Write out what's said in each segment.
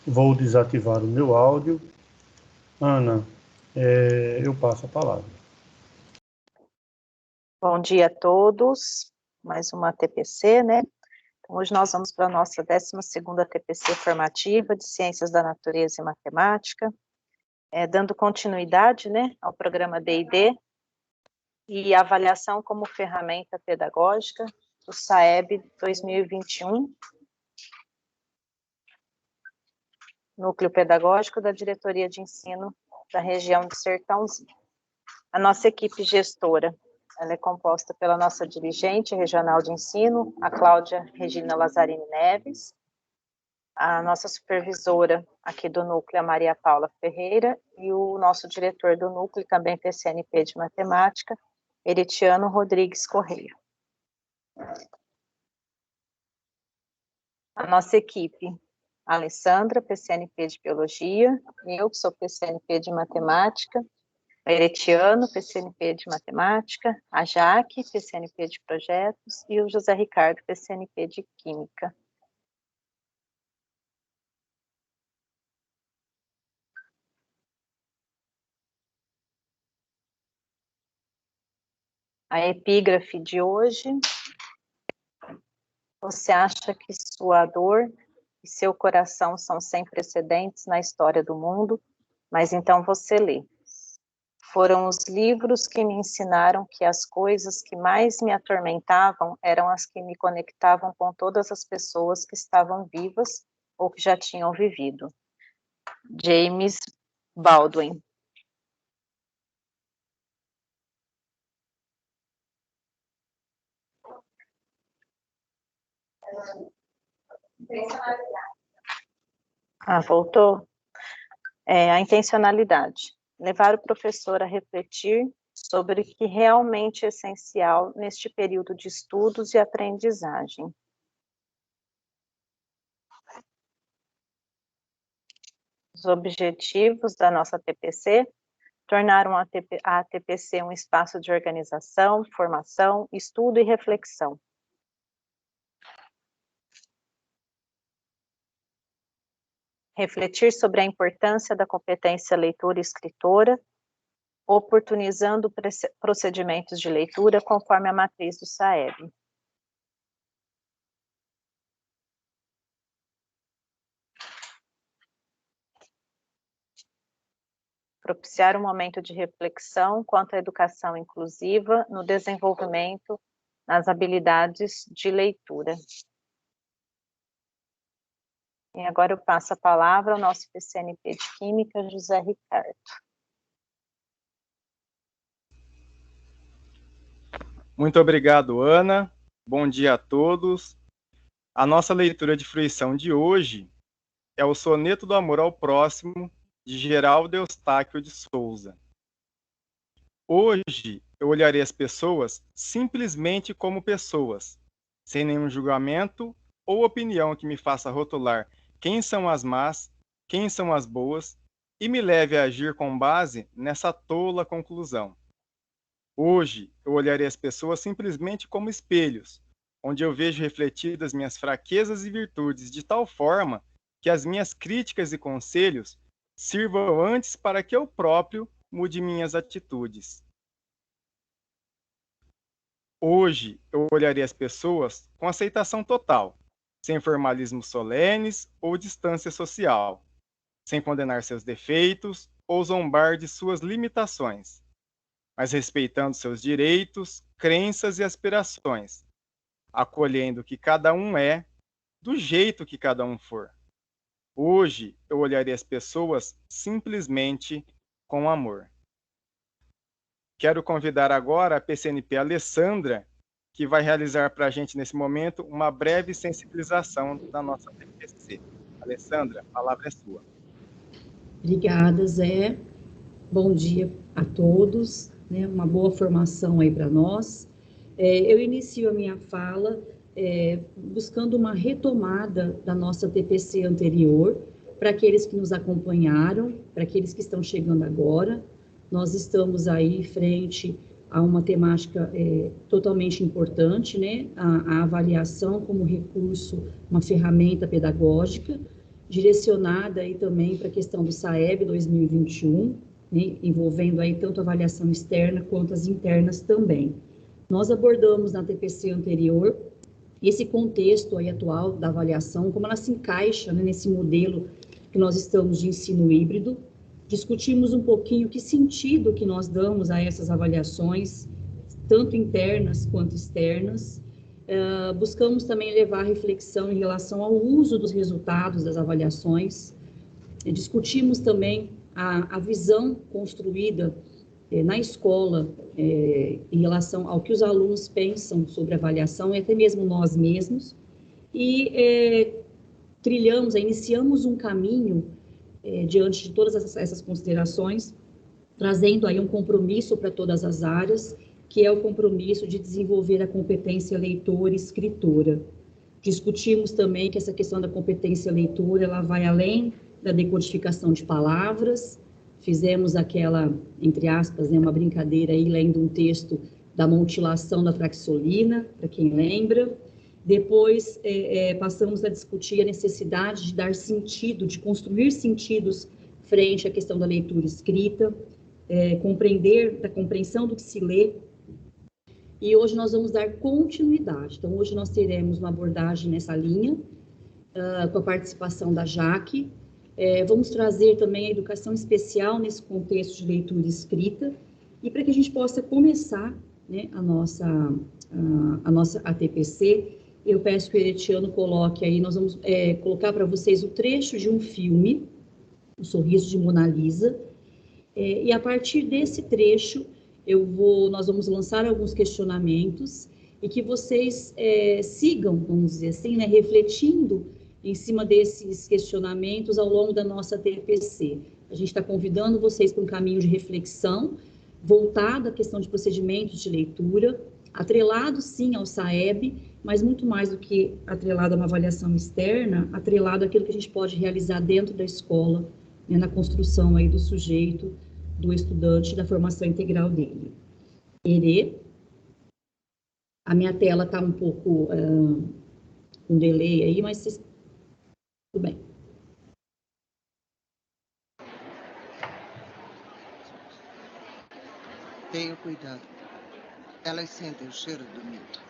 Vou desativar o meu áudio. Ana, eu passo a palavra. Bom dia a todos, mais uma TPC, né? Então, hoje nós vamos para a nossa 12ª TPC formativa de Ciências da Natureza e Matemática, dando continuidade, né, ao programa D&D e avaliação como ferramenta pedagógica do SAEB 2021, Núcleo Pedagógico da Diretoria de Ensino da região do Sertãozinho. A nossa equipe gestora, ela é composta pela nossa dirigente regional de ensino, a Cláudia Regina Lazzarini Neves, a nossa supervisora aqui do núcleo, a Maria Paula Ferreira, e o nosso diretor do núcleo, também PCNP de Matemática, Eritiano Rodrigues Correia. A nossa equipe, a Alessandra, PCNP de Biologia, eu que sou PCNP de Matemática, a Eretiano, PCNP de Matemática, a Jaque, PCNP de Projetos, e o José Ricardo, PCNP de Química. A epígrafe de hoje: você acha que sua dor e seu coração são sem precedentes na história do mundo, mas então você lê. Foram os livros que me ensinaram que as coisas que mais me atormentavam eram as que me conectavam com todas as pessoas que estavam vivas ou que já tinham vivido. James Baldwin. Voltou? A intencionalidade. Levar o professor a refletir sobre o que realmente é essencial neste período de estudos e aprendizagem. Os objetivos da nossa TPC tornaram a TPC um espaço de organização, formação, estudo e reflexão. Refletir sobre a importância da competência leitora e escritora, oportunizando procedimentos de leitura conforme a matriz do SAEB. Propiciar um momento de reflexão quanto à educação inclusiva no desenvolvimento nas habilidades de leitura. E agora eu passo a palavra ao nosso PCNP de Química, José Ricardo. Muito obrigado, Ana. Bom dia a todos. A nossa leitura de fruição de hoje é o Soneto do Amor ao Próximo, de Geraldo Eustáquio de Souza. Hoje eu olharei as pessoas simplesmente como pessoas, sem nenhum julgamento ou opinião que me faça rotular quem são as más, quem são as boas, e me leve a agir com base nessa tola conclusão. Hoje eu olharei as pessoas simplesmente como espelhos, onde eu vejo refletidas minhas fraquezas e virtudes de tal forma que as minhas críticas e conselhos sirvam antes para que eu próprio mude minhas atitudes. Hoje eu olharei as pessoas com aceitação total, sem formalismos solenes ou distância social, sem condenar seus defeitos ou zombar de suas limitações, mas respeitando seus direitos, crenças e aspirações, acolhendo o que cada um é, do jeito que cada um for. Hoje eu olharei as pessoas simplesmente com amor. Quero convidar agora a PCNP Alessandra, que vai realizar para a gente nesse momento uma breve sensibilização da nossa TPC. Alessandra, a palavra é sua. Obrigada, Zé. Bom dia a todos, né? Uma boa formação aí para nós. Eu inicio a minha fala buscando uma retomada da nossa TPC anterior, para aqueles que nos acompanharam, para aqueles que estão chegando agora. Nós estamos aí frente a uma temática totalmente importante, né? A avaliação como recurso, uma ferramenta pedagógica, direcionada aí também para a questão do SAEB 2021, né, envolvendo aí tanto a avaliação externa quanto as internas também. Nós abordamos na TPC anterior esse contexto aí atual da avaliação, como ela se encaixa, né, nesse modelo que nós estamos de ensino híbrido. Discutimos um pouquinho que sentido que nós damos a essas avaliações, tanto internas quanto externas. Buscamos também levar a reflexão em relação ao uso dos resultados das avaliações. Discutimos também a visão construída na escola em relação ao que os alunos pensam sobre avaliação e até mesmo nós mesmos. E iniciamos um caminho diante de todas essas considerações, trazendo aí um compromisso para todas as áreas, que é o compromisso de desenvolver a competência leitora e escritora. Discutimos também que essa questão da competência leitora, ela vai além da decodificação de palavras. Fizemos aquela, entre aspas, né, uma brincadeira aí, lendo um texto da montilação da fraxolina, para quem lembra. Depois, passamos a discutir a necessidade de dar sentido, de construir sentidos frente à questão da leitura escrita, compreender, da compreensão do que se lê. E hoje nós vamos dar continuidade. Então, hoje nós teremos uma abordagem nessa linha, com a participação da Jaque. Vamos trazer também a educação especial nesse contexto de leitura e escrita, e para que a gente possa começar, né, a nossa ATPC, eu peço que o Heretiano coloque aí, nós vamos colocar para vocês o trecho de um filme, O Sorriso de Mona Lisa, e a partir desse trecho, nós vamos lançar alguns questionamentos e que vocês sigam, vamos dizer assim, né, refletindo em cima desses questionamentos ao longo da nossa TPC. A gente está convidando vocês para um caminho de reflexão voltado à questão de procedimentos de leitura, atrelado, sim, ao SAEB, mas muito mais do que atrelado a uma avaliação externa, atrelado àquilo que a gente pode realizar dentro da escola, né, na construção aí do sujeito, do estudante, da formação integral dele. A minha tela está um pouco com delay aí, mas tudo bem. Tenha cuidado. Elas sentem o cheiro do mito.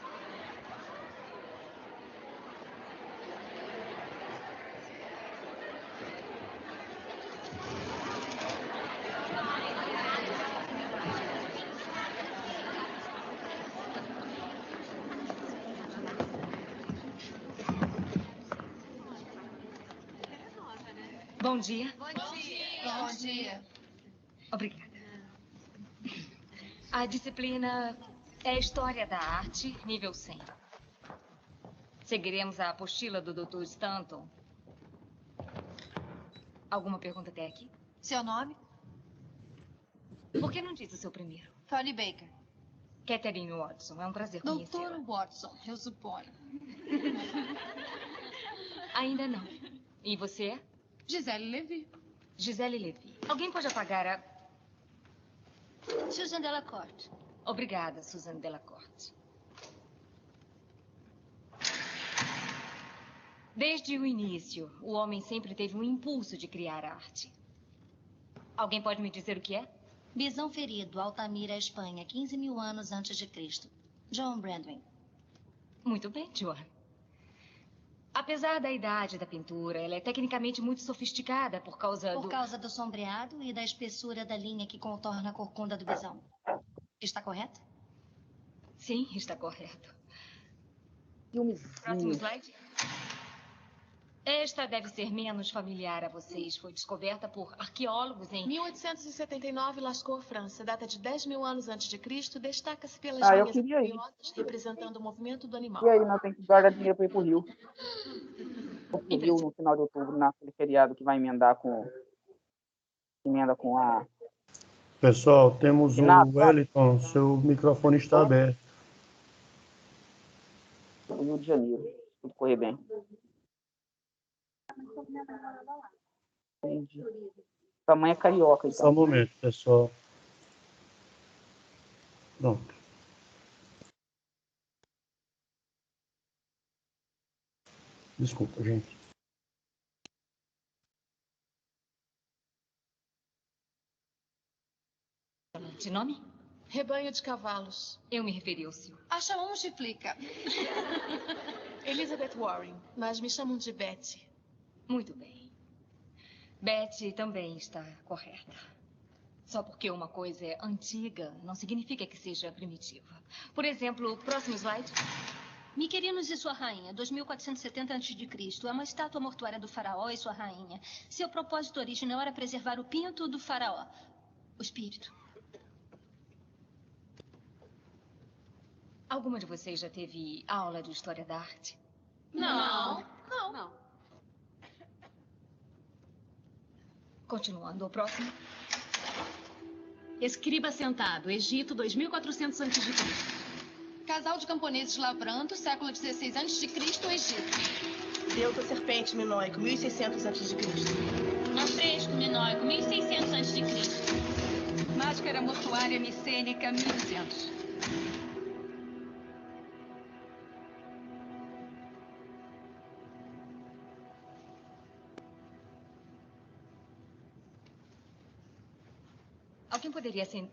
Bom dia. Bom dia. Bom dia. Obrigada. A disciplina é História da Arte, nível 100. Seguiremos a apostila do Dr. Stanton. Alguma pergunta até aqui? Seu nome? Por que não diz o seu primeiro? Tony Baker. Catherine Watson, é um prazer conhecê-la. Doutor Watson, eu suponho. Ainda não. E você? Gisele Levy. Gisele Levy. Alguém pode apagar a... Susan Delacorte. Obrigada, Susan Delacorte. Desde o início, o homem sempre teve um impulso de criar arte. Alguém pode me dizer o que é? Bisão ferido, Altamira, Espanha, 15.000 anos antes de Cristo. John Brandwin. Muito bem, Joan. Apesar da idade da pintura, ela é tecnicamente muito sofisticada por causa do sombreado e da espessura da linha que contorna a corcunda do bisão. Está correto? Sim, está correto. Próximo slide. Esta deve ser menos familiar a vocês. Foi descoberta por arqueólogos em... 1879, Lascaux, França. Data de 10.000 anos antes de Cristo. Destaca-se pelas eu queria ir. representando o movimento do animal. E aí, nós temos que guardar dinheiro para ir pro Rio. Pro Rio no final de outubro, naquele feriado que vai emenda com a... Pessoal, temos o Wellington. Seu microfone está aberto. O Rio de Janeiro. Tudo correr bem. Entendi. Tamanho é carioca, então. Só um momento, pessoal. Pronto. Desculpa, gente. arte. Nome? Rebanho de cavalos. Eu me referi ao seu. Acha um explica. Elizabeth Warren, mas me chamam de Betty. Muito bem. Betty também está correta. Só porque uma coisa é antiga, não significa que seja primitiva. Por exemplo, próximo slide. Miquerinos e sua rainha, 2470 a.C. É uma estátua mortuária do faraó e sua rainha. Seu propósito original era preservar o pinto do faraó. O espírito. Alguma de vocês já teve aula de história da arte? Não. Continuando, o próximo. Escriba sentado, Egito, 2400 a.C. Casal de camponeses lavrando, século XVI a.C., Egito. Delta serpente minoico, 1600 a.C. Afresco minoico, 1600 a.C. Máscara mortuária micênica, 1200. Alguém poderia ser...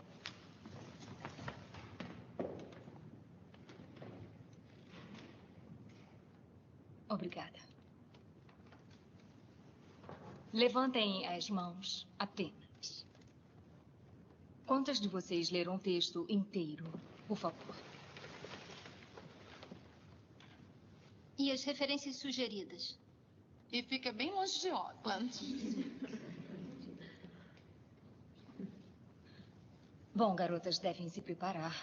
Obrigada. Levantem as mãos apenas. Quantas de vocês leram o texto inteiro, por favor? E as referências sugeridas? E fica bem longe de Auckland. Bom, garotas, devem se preparar.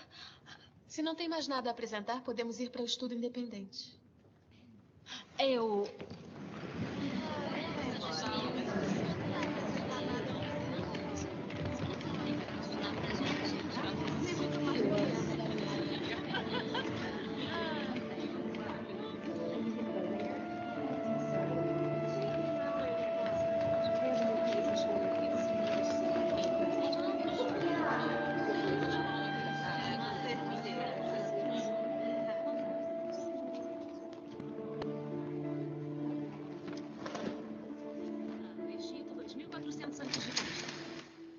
Se não tem mais nada a apresentar, podemos ir para o estudo independente. Eu...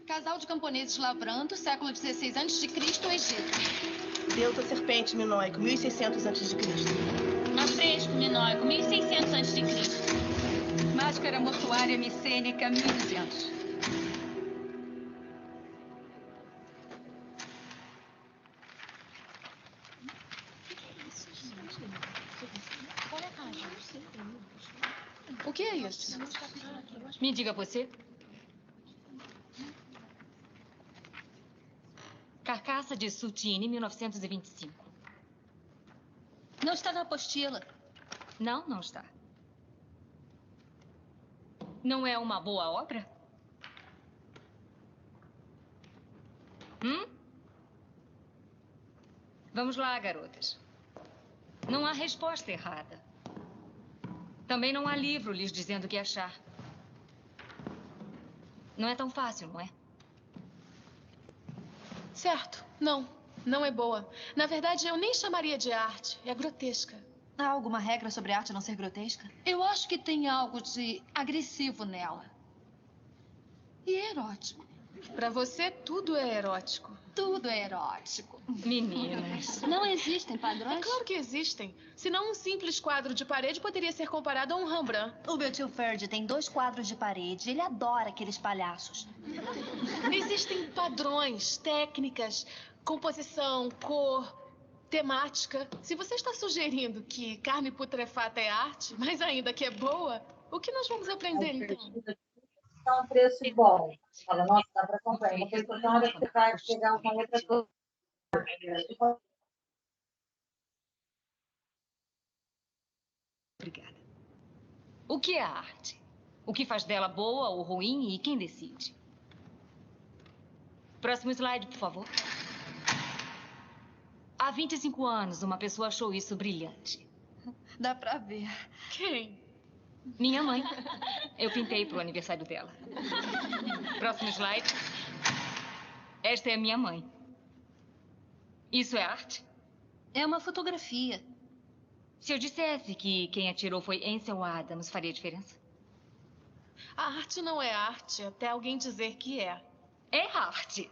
Casal de camponeses lavrando, século XVI a.C., Egito. Delta serpente minoico, 1600 a.C. Afresco minoico, 1600 a.C. Máscara mortuária micênica, 1200. O que é isso? Me diga você. Carcaça de Sutine, 1925. Não está na apostila. Não, não está. Não é uma boa obra? Vamos lá, garotas. Não há resposta errada. Também não há livro lhes dizendo o que achar. Não é tão fácil, não é? Certo. Não é boa. Na verdade, eu nem chamaria de arte. É grotesca. Há alguma regra sobre a arte não ser grotesca? Eu acho que tem algo de agressivo nela. E erótico. Pra você, tudo é erótico. Tudo é erótico. Meninas. Não existem padrões? É claro que existem. Senão um simples quadro de parede poderia ser comparado a um Rembrandt. O meu tio Ferdi tem 2 quadros de parede. Ele adora aqueles palhaços. Existem padrões, técnicas, composição, cor, temática. Se você está sugerindo que carne putrefata é arte, mas ainda que é boa, o que nós vamos aprender então? Tá um preço bom. Fala, nossa, dá para comprar. Uma pessoa na hora que você vai pegar uma outra coisa. Obrigada. O que é a arte? O que faz dela boa ou ruim e quem decide? Próximo slide, por favor. Há 25 anos, uma pessoa achou isso brilhante. Dá para ver. Quem? Minha mãe. Eu pintei para o aniversário dela. Próximo slide. Esta é a minha mãe. Isso é arte? É uma fotografia. Se eu dissesse que quem atirou foi Ansel Adams, faria diferença? A arte não é arte, até alguém dizer que é. É arte.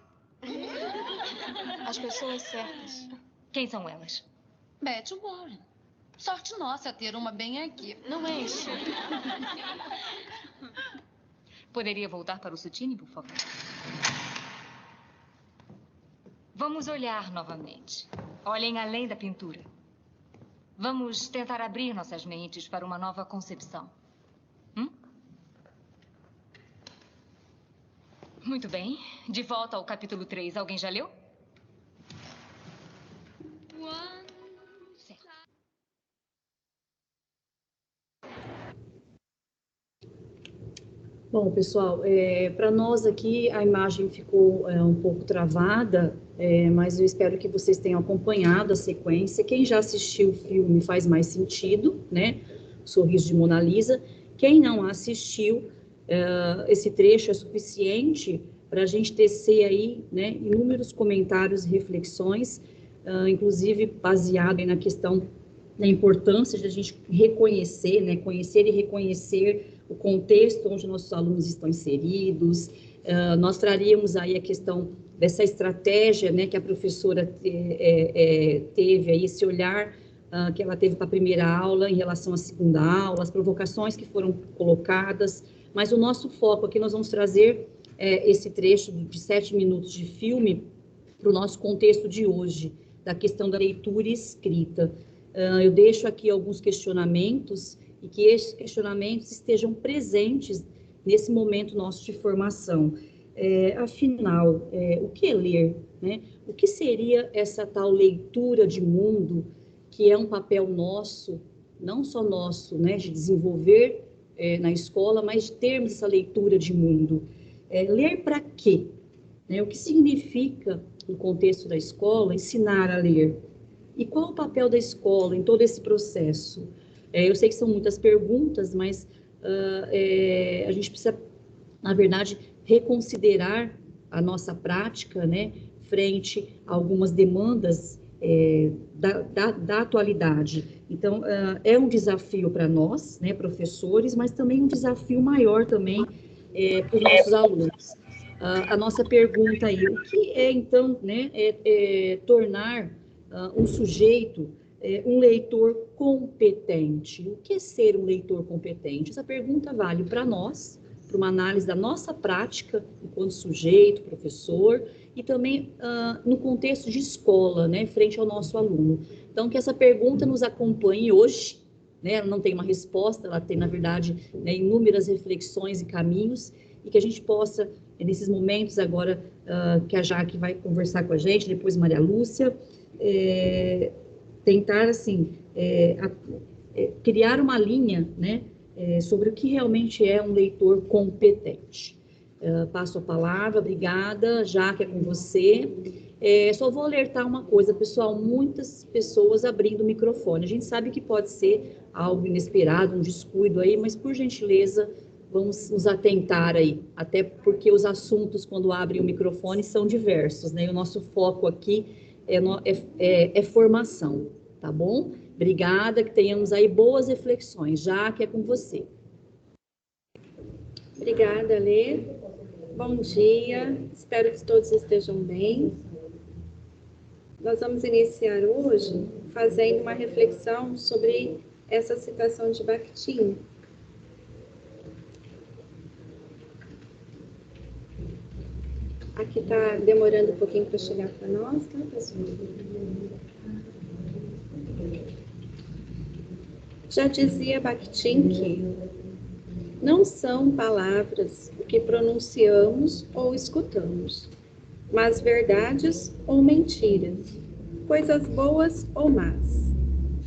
As pessoas certas. Quem são elas? Betty Warren. Sorte nossa ter uma bem aqui. Não é isso. Poderia voltar para o Sutini, por favor? Vamos olhar novamente. Olhem além da pintura. Vamos tentar abrir nossas mentes para uma nova concepção. Muito bem. De volta ao capítulo 3. Alguém já leu? Bom, pessoal, para nós aqui a imagem ficou um pouco travada, mas eu espero que vocês tenham acompanhado a sequência. Quem já assistiu o filme faz mais sentido, né? O Sorriso de Mona Lisa. Quem não assistiu, esse trecho é suficiente para a gente tecer aí, né, inúmeros comentários e reflexões, inclusive baseado na questão da importância de a gente reconhecer, né, conhecer e reconhecer o contexto onde nossos alunos estão inseridos. Nós traríamos aí a questão dessa estratégia, né, que a professora teve aí, esse olhar que ela teve para a primeira aula em relação à segunda aula, as provocações que foram colocadas, mas o nosso foco aqui, nós vamos trazer esse trecho de 7 minutos de filme para o nosso contexto de hoje, da questão da leitura e escrita. Eu deixo aqui alguns questionamentos e que esses questionamentos estejam presentes nesse momento nosso de formação. Afinal, o que é ler, né? O que seria essa tal leitura de mundo, que é um papel nosso, não só nosso, né, de desenvolver na escola, mas de termos essa leitura de mundo? Ler para quê? O que significa, no contexto da escola, ensinar a ler? E qual o papel da escola em todo esse processo? Eu sei que são muitas perguntas, mas a gente precisa, na verdade, reconsiderar a nossa prática, né, frente a algumas demandas da atualidade. Então, é um desafio para nós, né, professores, mas também um desafio maior também para os nossos alunos. A nossa pergunta aí, o que é, então, né, tornar um sujeito um leitor competente? O que é ser um leitor competente? Essa pergunta vale para nós, para uma análise da nossa prática enquanto sujeito, professor, e também no contexto de escola, né, frente ao nosso aluno. Então, que essa pergunta nos acompanhe hoje, né, ela não tem uma resposta, ela tem, na verdade, né, inúmeras reflexões e caminhos, e que a gente possa, nesses momentos agora, que a Jaque vai conversar com a gente, depois Maria Lúcia, tentar, assim, criar uma linha, né, sobre o que realmente é um leitor competente. Passo a palavra, obrigada, Jaque, é com você. Só vou alertar uma coisa, pessoal, muitas pessoas abrindo o microfone. A gente sabe que pode ser algo inesperado, um descuido aí, mas, por gentileza, vamos nos atentar aí, até porque os assuntos, quando abrem o microfone, são diversos, né? E o nosso foco aqui é formação, tá bom? Obrigada, que tenhamos aí boas reflexões. Jaque, é com você. Obrigada, Lê. Bom dia, espero que todos estejam bem. Nós vamos iniciar hoje fazendo uma reflexão sobre essa citação de Bakhtin. Aqui está demorando um pouquinho para chegar para nós, tá, pessoal? Já dizia Bakhtin que não são palavras o que pronunciamos ou escutamos, mas verdades ou mentiras, coisas boas ou más,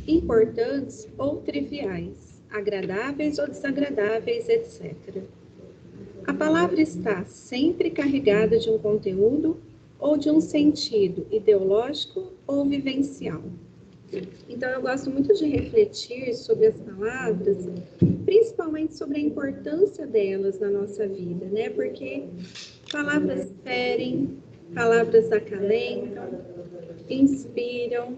importantes ou triviais, agradáveis ou desagradáveis, etc. A palavra está sempre carregada de um conteúdo ou de um sentido ideológico ou vivencial. Então, eu gosto muito de refletir sobre as palavras, principalmente sobre a importância delas na nossa vida, né? Porque palavras ferem, palavras acalentam, inspiram,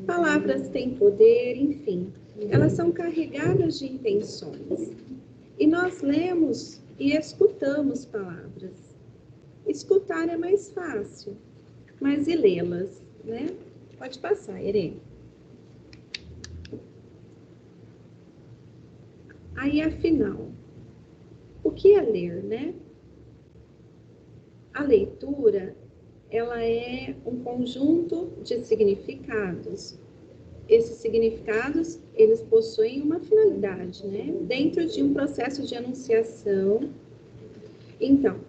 palavras têm poder, enfim, elas são carregadas de intenções. E nós lemos e escutamos palavras. Escutar é mais fácil, mas e lê-las, né? Pode passar, Irene. Aí, afinal, o que é ler, né? A leitura, ela é um conjunto de significados. Esses significados, eles possuem uma finalidade, né? Dentro de um processo de enunciação. Então,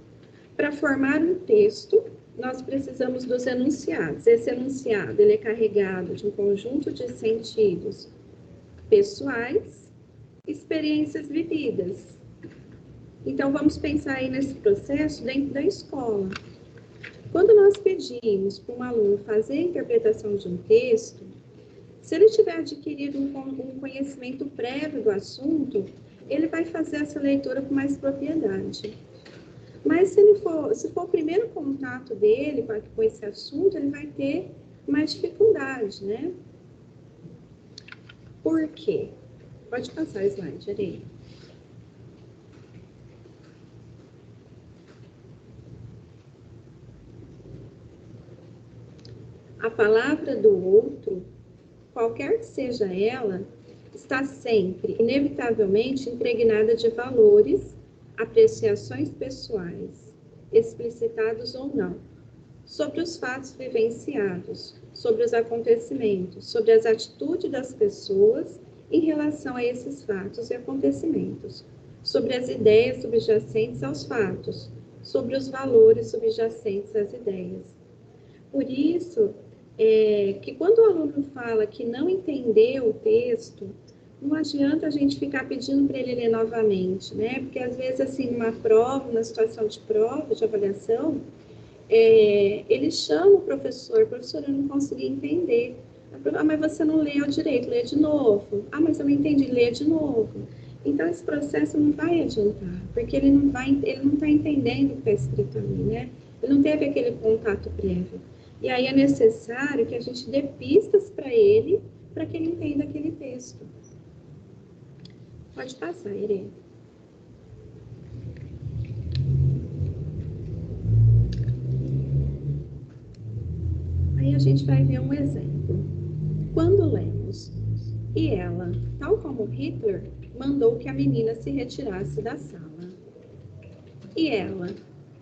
para formar um texto, nós precisamos dos enunciados. Esse enunciado, ele é carregado de um conjunto de sentidos pessoais, experiências vividas. Então, vamos pensar aí nesse processo dentro da escola. Quando nós pedimos para um aluno fazer a interpretação de um texto, se ele tiver adquirido um conhecimento prévio do assunto, ele vai fazer essa leitura com mais propriedade. Mas se for o primeiro contato dele com esse assunto, ele vai ter mais dificuldade, né? Por quê? Pode passar o slide, Areia. A palavra do outro, qualquer que seja ela, está sempre, inevitavelmente, impregnada de valores, apreciações pessoais, explicitados ou não, sobre os fatos vivenciados, sobre os acontecimentos, sobre as atitudes das pessoas em relação a esses fatos e acontecimentos, sobre as ideias subjacentes aos fatos, sobre os valores subjacentes às ideias. Por isso, que quando o aluno fala que não entendeu o texto, não adianta a gente ficar pedindo para ele ler novamente, né? Porque às vezes, assim, numa prova, numa situação de prova, de avaliação, ele chama o professor, eu não consegui entender. Ah, mas você não leu direito, lê de novo. Ah, mas eu não entendi, lê de novo. Então, esse processo não vai adiantar, porque ele não está entendendo o que está escrito ali, né? Ele não teve aquele contato prévio. E aí é necessário que a gente dê pistas para ele, para que ele entenda aquele texto. Pode passar, Irene. Aí a gente vai ver um exemplo. Quando lemos, e ela, tal como Hitler, mandou que a menina se retirasse da sala. E ela,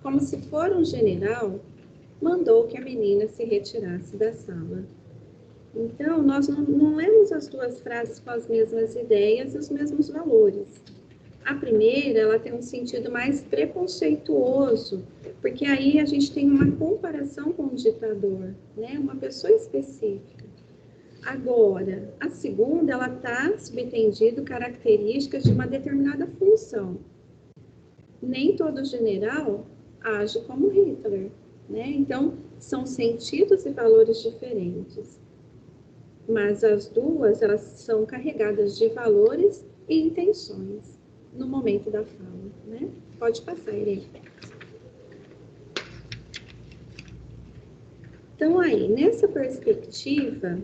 como se for um general, mandou que a menina se retirasse da sala. Então, nós não lemos as duas frases com as mesmas ideias e os mesmos valores. A primeira, ela tem um sentido mais preconceituoso, porque aí a gente tem uma comparação com o ditador, né? Uma pessoa específica. Agora, a segunda, ela está subtendido características de uma determinada função. Nem todo general age como Hitler, né? Então, são sentidos e valores diferentes. Mas as duas, elas são carregadas de valores e intenções no momento da fala, né? Pode passar, Irene. Então, aí, nessa perspectiva,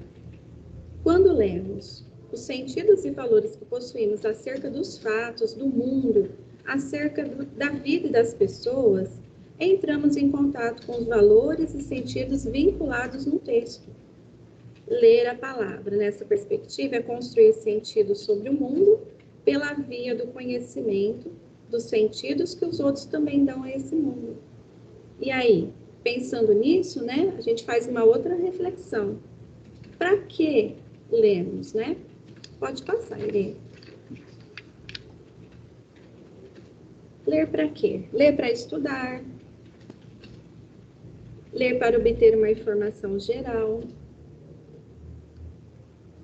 quando lemos os sentidos e valores que possuímos acerca dos fatos, do mundo, acerca da vida das pessoas, entramos em contato com os valores e sentidos vinculados no texto. Ler a palavra nessa perspectiva é construir sentidos sobre o mundo pela via do conhecimento dos sentidos que os outros também dão a esse mundo. E aí, pensando nisso, né, a gente faz uma outra reflexão. Para que lemos, né? Pode passar, Irene. Ler para quê? Ler para estudar. Ler para obter uma informação geral.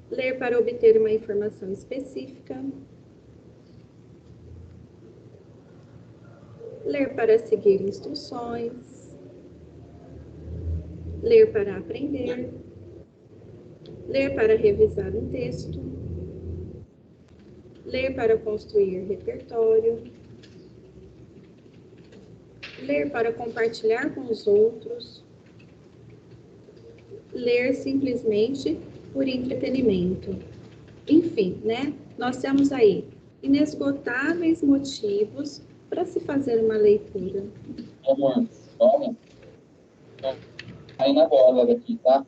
Ler para obter uma informação específica. Ler para seguir instruções. Ler para aprender. Ler para revisar um texto. Ler para construir repertório. Ler para compartilhar com os outros. Ler simplesmente por entretenimento. Enfim, né? Nós temos aí inesgotáveis motivos para se fazer uma leitura. Toma. Aí na bola aqui, tá?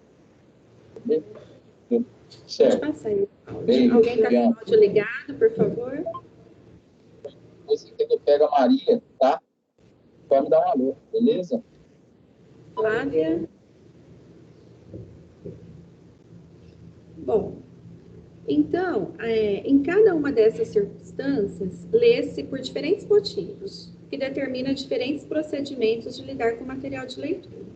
Certo. Pode passar aí. Bem, Alguém está com o áudio ligado, por favor? Você que eu pego a Maria, tá? Pode me dar um alô, beleza? Flávia. Bom, então, em cada uma dessas circunstâncias, lê-se por diferentes motivos, que determina diferentes procedimentos de lidar com o material de leitura.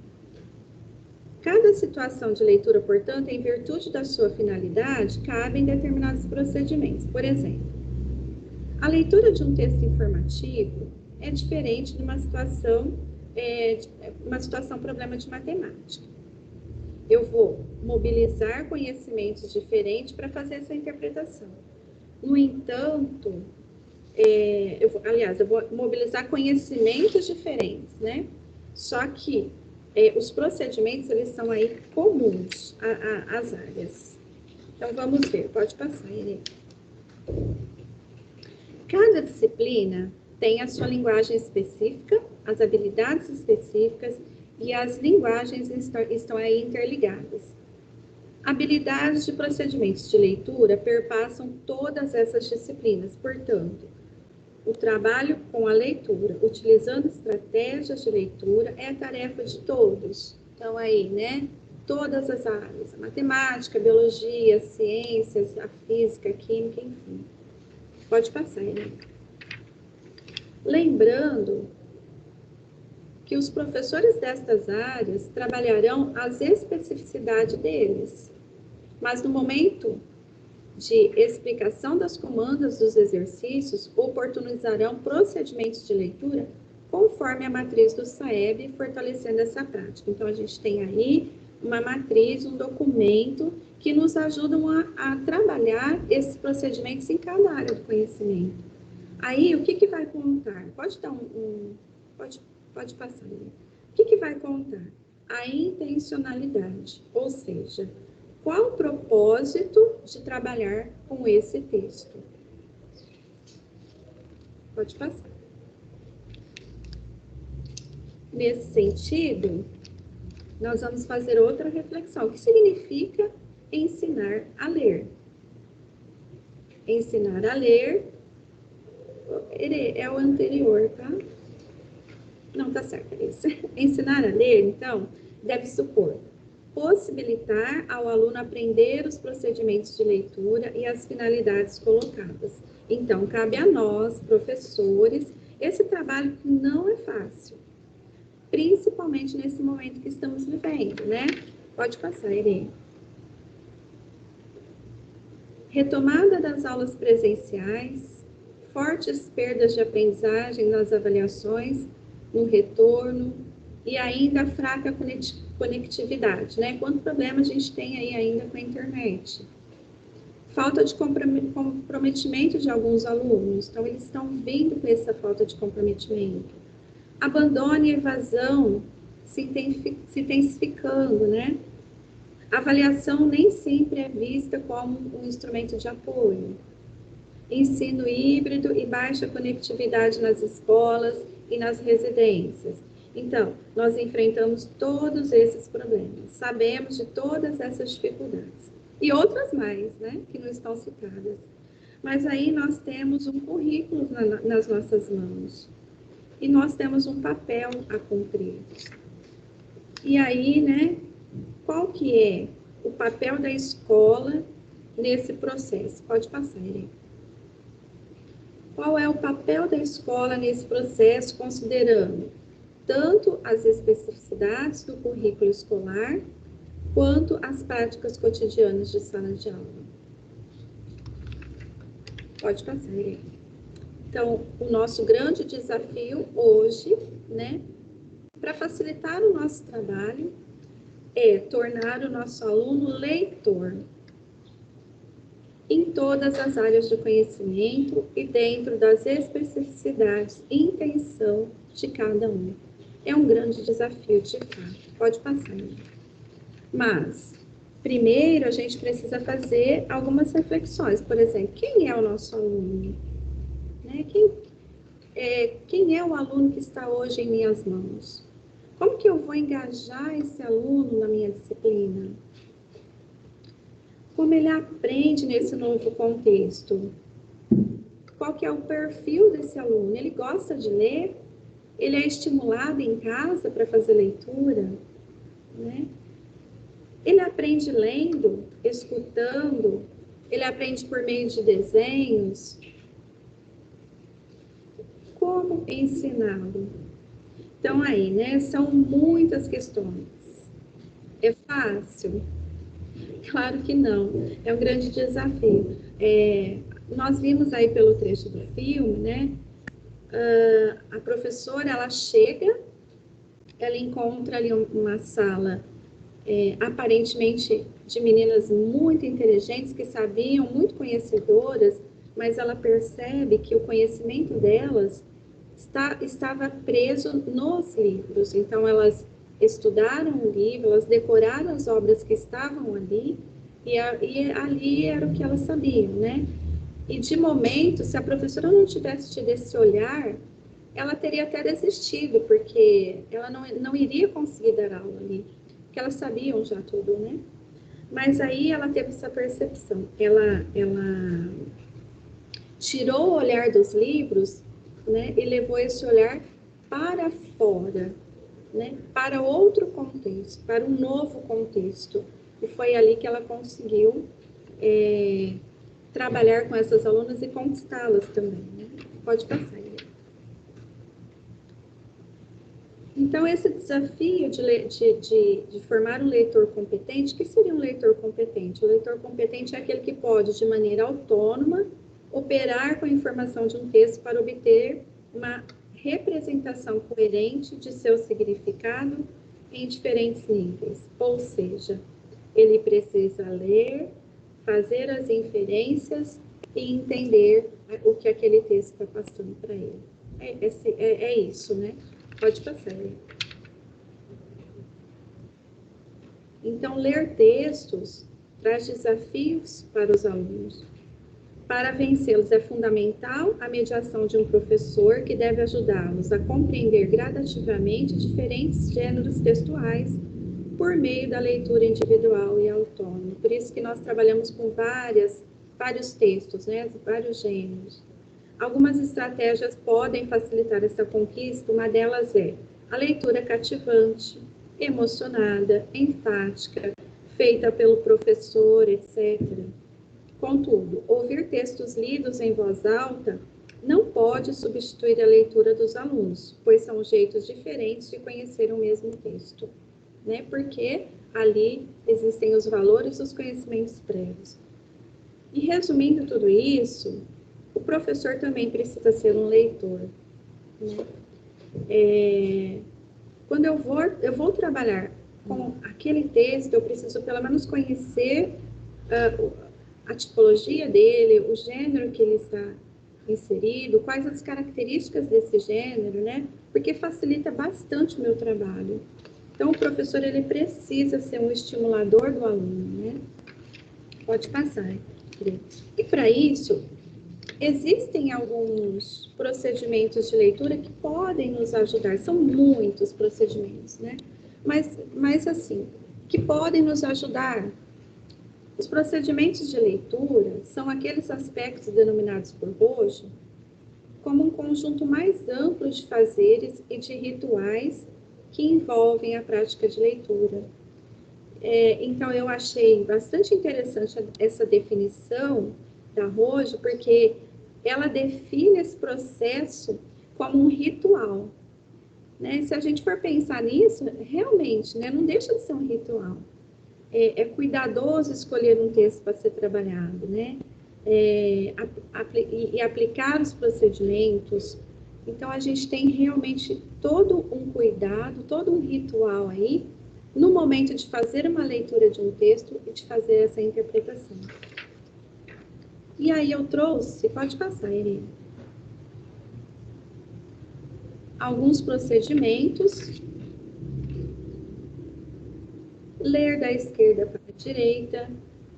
Cada situação de leitura, portanto, em virtude da sua finalidade, cabem determinados procedimentos. Por exemplo, a leitura de um texto informativo é diferente de uma situação problema de matemática. Eu vou mobilizar conhecimentos diferentes para fazer essa interpretação. No entanto, eu vou mobilizar conhecimentos diferentes, né? Só que os procedimentos, eles são aí comuns às áreas. Então, vamos ver. Pode passar, Irene. Cada disciplina tem a sua linguagem específica, as habilidades específicas e as linguagens estão aí interligadas. Habilidades de procedimentos de leitura perpassam todas essas disciplinas, portanto, o trabalho com a leitura, utilizando estratégias de leitura, é a tarefa de todos. Então, aí, né? Todas as áreas, a matemática, a biologia, as ciências, a física, a química, enfim. Pode passar, né? Lembrando que os professores destas áreas trabalharão as especificidades deles, mas no momento de explicação das comandas dos exercícios, oportunizarão procedimentos de leitura conforme a matriz do SAEB, fortalecendo essa prática. Então, a gente tem aí uma matriz, um documento que nos ajudam a trabalhar esses procedimentos em cada área do conhecimento. Aí, o que vai contar? Pode dar pode passar. Né? O que vai contar? A intencionalidade, ou seja, qual o propósito de trabalhar com esse texto? Pode passar. Nesse sentido, nós vamos fazer outra reflexão. O que significa ensinar a ler? Ensinar a ler é o anterior, tá? Não, tá certo, é isso. Ensinar a ler, então, deve supor possibilitar ao aluno aprender os procedimentos de leitura e as finalidades colocadas. Então, cabe a nós, professores, esse trabalho que não é fácil, principalmente nesse momento que estamos vivendo, né? Pode passar, Irene. Retomada das aulas presenciais, fortes perdas de aprendizagem nas avaliações, no retorno, e ainda a fraca conectividade, né? Quanto problema a gente tem aí ainda com a internet? Falta de comprometimento de alguns alunos, então eles estão vindo com essa falta de comprometimento. Abandono e evasão se intensificando, né? A avaliação nem sempre é vista como um instrumento de apoio. Ensino híbrido e baixa conectividade nas escolas e nas residências. Então, nós enfrentamos todos esses problemas, sabemos de todas essas dificuldades. E outras mais, né, que não estão citadas. Mas aí nós temos um currículo nas nossas mãos. E nós temos um papel a cumprir. E aí, né, qual que é o papel da escola nesse processo? Pode passar, Irene. Qual é o papel da escola nesse processo, considerando tanto as especificidades do currículo escolar, quanto as práticas cotidianas de sala de aula? Pode passar, Irene. Então, o nosso grande desafio hoje, né, para facilitar o nosso trabalho, é tornar o nosso aluno leitor em todas as áreas do conhecimento e dentro das especificidades e intenção de cada um. É um grande desafio, de fato. Pode passar. Mas, primeiro, a gente precisa fazer algumas reflexões. Por exemplo, quem é o nosso aluno? Né? Quem é o aluno que está hoje em minhas mãos? Como que eu vou engajar esse aluno na minha disciplina? Como ele aprende nesse novo contexto? Qual que é o perfil desse aluno? Ele gosta de ler? Ele é estimulado em casa para fazer leitura? Né? Ele aprende lendo, escutando? Ele aprende por meio de desenhos? Como ensiná-lo? Então, aí, né, são muitas questões. É fácil? Claro que não. É um grande desafio. Nós vimos aí pelo trecho do filme, né, a professora, ela chega, ela encontra ali uma sala aparentemente de meninas muito inteligentes, que sabiam, muito conhecedoras, mas ela percebe que o conhecimento delas estava preso nos livros. Então, elas estudaram o livro, elas decoraram as obras que estavam ali, e ali era o que elas sabiam, né? E, de momento, se a professora não tivesse tido esse olhar, ela teria até desistido, porque ela não iria conseguir dar aula ali, porque elas sabiam já tudo, né? Mas aí ela teve essa percepção. Ela tirou o olhar dos livros, né, e levou esse olhar para fora, né, para outro contexto, para um novo contexto. E foi ali que ela conseguiu trabalhar com essas alunas e conquistá-las também. Né? Pode passar, Irene. Então, esse desafio de formar um leitor competente, o que seria um leitor competente? O leitor competente é aquele que pode, de maneira autônoma, operar com a informação de um texto para obter uma representação coerente de seu significado em diferentes níveis. Ou seja, ele precisa ler, fazer as inferências e entender o que aquele texto está passando para ele. É isso, né? Pode passar. Então, ler textos traz desafios para os alunos. Para vencê-los é fundamental a mediação de um professor que deve ajudá-los a compreender gradativamente diferentes gêneros textuais por meio da leitura individual e autônoma. Por isso que nós trabalhamos com vários textos, né? Vários gêneros. Algumas estratégias podem facilitar essa conquista, uma delas é a leitura cativante, emocionada, enfática, feita pelo professor, etc. Contudo, ouvir textos lidos em voz alta não pode substituir a leitura dos alunos, pois são jeitos diferentes de conhecer o mesmo texto, né? Porque ali existem os valores e os conhecimentos prévios. E resumindo tudo isso, o professor também precisa ser um leitor. Né? Quando eu vou trabalhar com aquele texto, eu preciso pelo menos conhecer a tipologia dele, o gênero que ele está inserido, quais as características desse gênero, né? Porque facilita bastante o meu trabalho. Então, o professor, ele precisa ser um estimulador do aluno, né? Pode passar. E para isso, existem alguns procedimentos de leitura que podem nos ajudar. São muitos procedimentos, né? Mas assim, que podem nos ajudar. Os procedimentos de leitura são aqueles aspectos denominados por Rojo como um conjunto mais amplo de fazeres e de rituais que envolvem a prática de leitura. Então, eu achei bastante interessante essa definição da Rojo, porque ela define esse processo como um ritual. Né? Se a gente for pensar nisso, realmente, né, não deixa de ser um ritual. É cuidadoso escolher um texto para ser trabalhado, né? E aplicar os procedimentos. Então, a gente tem realmente todo um cuidado, todo um ritual aí, no momento de fazer uma leitura de um texto e de fazer essa interpretação. E aí eu trouxe, pode passar, Irene, alguns procedimentos. Ler da esquerda para a direita,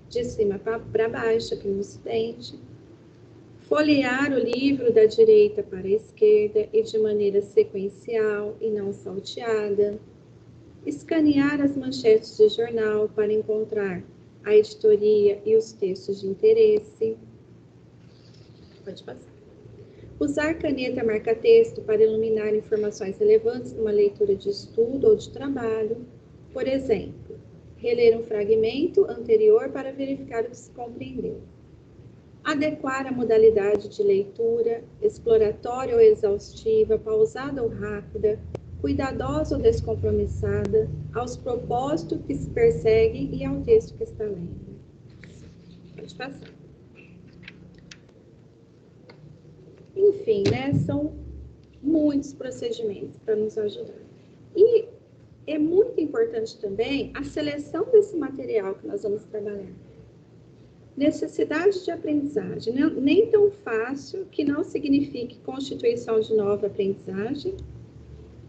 de cima para baixo, aqui no ocidente. Folhear o livro da direita para a esquerda e de maneira sequencial e não salteada. escanear as manchetes de jornal para encontrar a editoria e os textos de interesse. Pode passar. Usar caneta marca-texto para iluminar informações relevantes numa leitura de estudo ou de trabalho. Por exemplo, reler um fragmento anterior para verificar o que se compreendeu. Adequar a modalidade de leitura, exploratória ou exaustiva, pausada ou rápida, cuidadosa ou descompromissada, aos propósitos que se perseguem e ao texto que está lendo. Pode passar. Enfim, né, são muitos procedimentos para nos ajudar. E é muito importante também a seleção desse material que nós vamos trabalhar. Necessidade de aprendizagem, né? Nem tão fácil que não signifique constituição de nova aprendizagem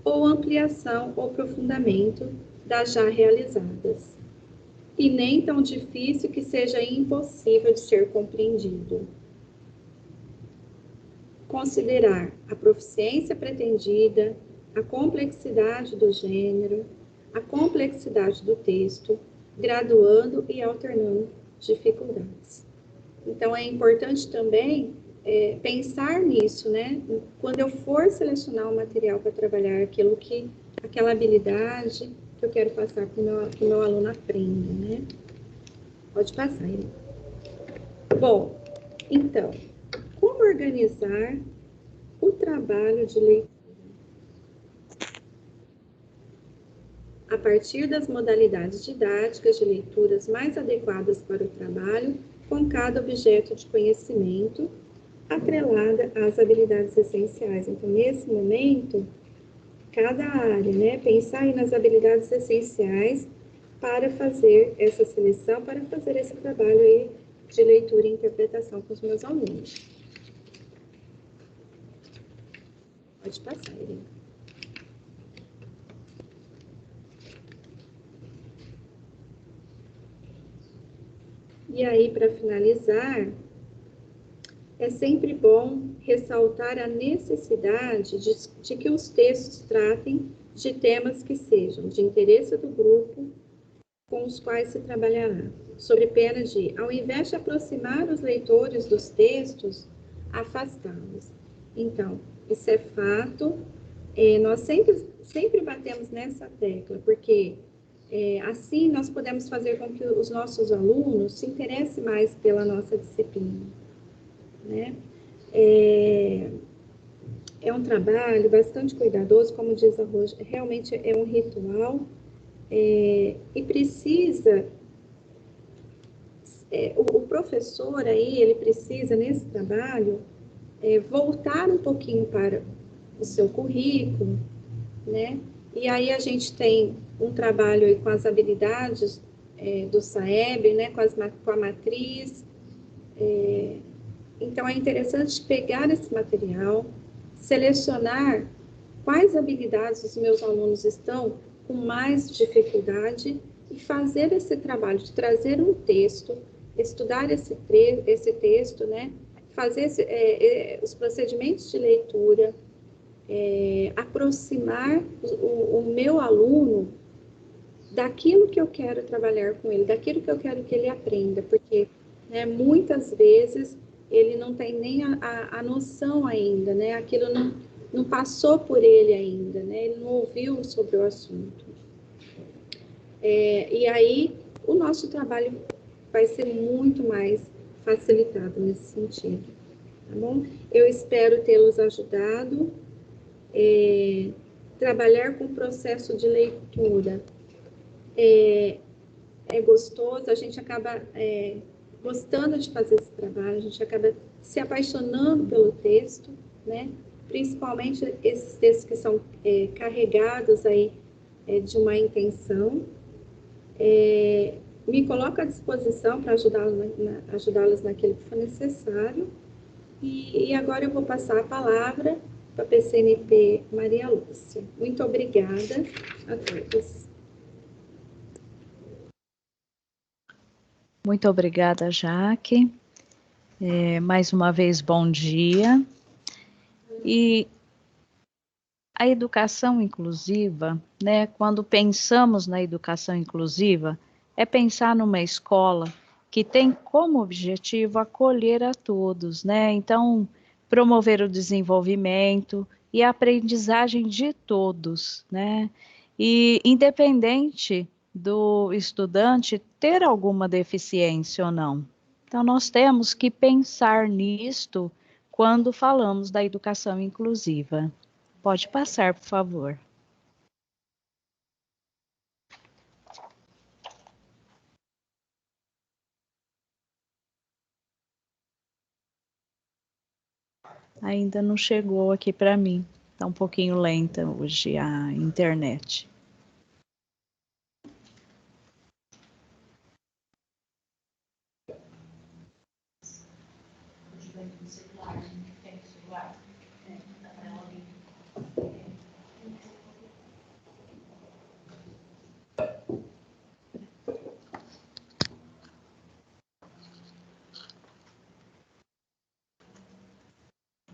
ou ampliação ou aprofundamento das já realizadas. E nem tão difícil que seja impossível de ser compreendido. Considerar a proficiência pretendida, a complexidade do gênero, a complexidade do texto, graduando e alternando dificuldades. Então, é importante também pensar nisso, né? Quando eu for selecionar o material para trabalhar aquela habilidade que eu quero passar para o meu aluno aprenda, né? Pode passar aí. Bom, então, como organizar o trabalho de leitura? A partir das modalidades didáticas de leituras mais adequadas para o trabalho com cada objeto de conhecimento, atrelada às habilidades essenciais. Então, nesse momento, cada área, né, pensar aí nas habilidades essenciais para fazer essa seleção, para fazer esse trabalho aí de leitura e interpretação com os meus alunos. Pode passar, Irene. E aí, para finalizar, é sempre bom ressaltar a necessidade de que os textos tratem de temas que sejam de interesse do grupo com os quais se trabalhará, sob pena de, ao invés de aproximar os leitores dos textos, afastá-los. Então, isso é fato, nós sempre batemos nessa tecla, porque assim nós podemos fazer com que os nossos alunos se interessem mais pela nossa disciplina, né? É um trabalho bastante cuidadoso, como diz a Roja, realmente é um ritual, e precisa, o professor aí, ele precisa, nesse trabalho, voltar um pouquinho para o seu currículo, né? E aí a gente tem um trabalho aí com as habilidades do SAEB, né? Com a matriz. Então, é interessante pegar esse material, selecionar quais habilidades os meus alunos estão com mais dificuldade e fazer esse trabalho de trazer um texto, estudar esse texto, né? Fazer os procedimentos de leitura, aproximar o meu aluno daquilo que eu quero trabalhar com ele, daquilo que eu quero que ele aprenda, porque, né, muitas vezes ele não tem nem a noção ainda, né? Aquilo não passou por ele ainda, né? Ele não ouviu sobre o assunto. E aí, o nosso trabalho vai ser muito mais facilitado nesse sentido, tá bom? Eu espero tê-los ajudado. Trabalhar com o processo de leitura é gostoso, a gente acaba gostando de fazer esse trabalho, a gente acaba se apaixonando pelo texto, né? Principalmente esses textos que são carregados aí de uma intenção. Me coloco à disposição para ajudá-los naquilo que for necessário. E agora eu vou passar a palavra para a PCNP Maria Lúcia. Muito obrigada a todos. Muito obrigada, Jaque. Mais uma vez, bom dia. E a educação inclusiva, né, quando pensamos na educação inclusiva, é pensar numa escola que tem como objetivo acolher a todos, né? Então, promover o desenvolvimento e a aprendizagem de todos, né? E independente do estudante ter alguma deficiência ou não. Então, nós temos que pensar nisto quando falamos da educação inclusiva. Pode passar, por favor. Ainda não chegou aqui para mim. Está um pouquinho lenta hoje a internet.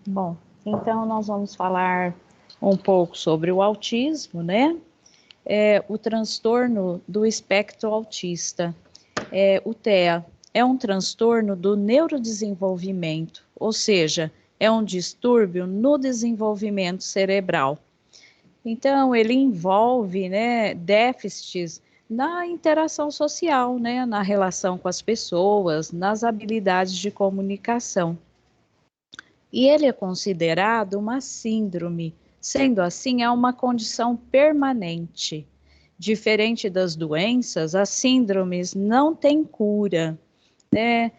Bom, então nós vamos falar um pouco sobre o autismo, né? O transtorno do espectro autista. O TEA é um transtorno do neurodesenvolvimento, ou seja, é um distúrbio no desenvolvimento cerebral. Então, ele envolve, né, déficits na interação social, né, na relação com as pessoas, nas habilidades de comunicação. E ele é considerado uma síndrome, sendo assim, é uma condição permanente. Diferente das doenças, as síndromes não têm cura, né?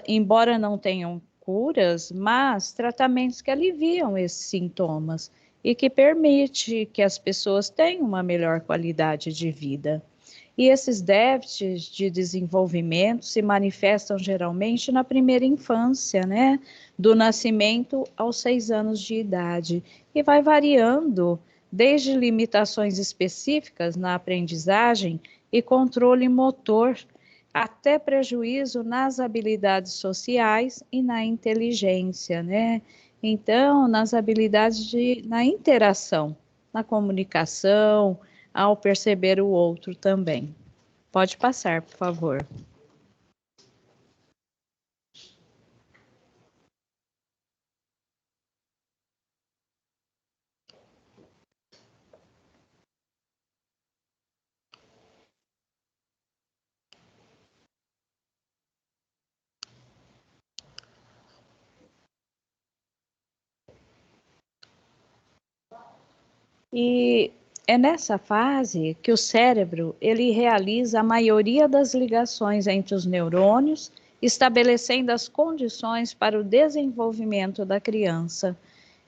Embora não tenham curas, mas tratamentos que aliviam esses sintomas e que permite que as pessoas tenham uma melhor qualidade de vida. E esses déficits de desenvolvimento se manifestam geralmente na primeira infância, né? Do nascimento aos 6 anos de idade. E vai variando desde limitações específicas na aprendizagem e controle motor, até prejuízo nas habilidades sociais e na inteligência, né? Então, nas habilidades na interação, na comunicação, ao perceber o outro também. Pode passar, por favor. E é nessa fase que o cérebro ele realiza a maioria das ligações entre os neurônios, estabelecendo as condições para o desenvolvimento da criança.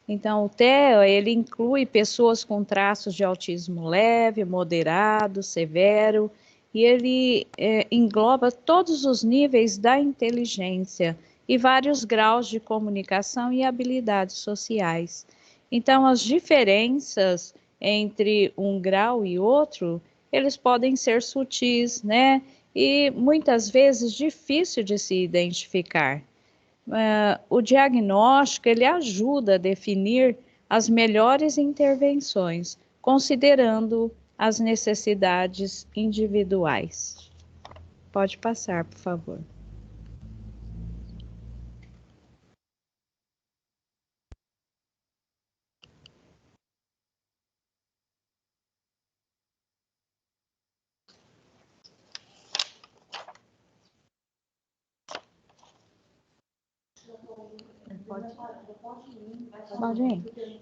Então, o TEA, ele inclui pessoas com traços de autismo leve, moderado, severo, e ele engloba todos os níveis da inteligência e vários graus de comunicação e habilidades sociais. Então, as diferenças entre um grau e outro, eles podem ser sutis, né? E muitas vezes difícil de se identificar. O diagnóstico, ele ajuda a definir as melhores intervenções, considerando as necessidades individuais. Pode passar, por favor.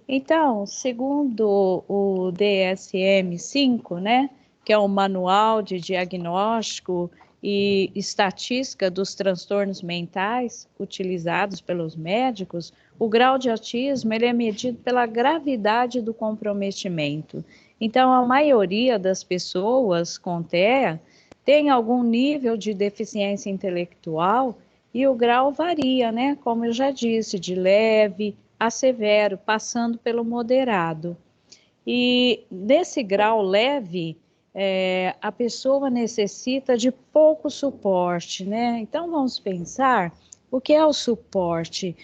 Então, segundo o DSM-5, né, que é o Manual de Diagnóstico e Estatística dos Transtornos Mentais utilizados pelos médicos, o grau de autismo ele é medido pela gravidade do comprometimento. Então, a maioria das pessoas com TEA tem algum nível de deficiência intelectual e o grau varia, né? Como eu já disse, de leve a severo, passando pelo moderado. E nesse grau leve, a pessoa necessita de pouco suporte, né? Então vamos pensar o que é o suporte.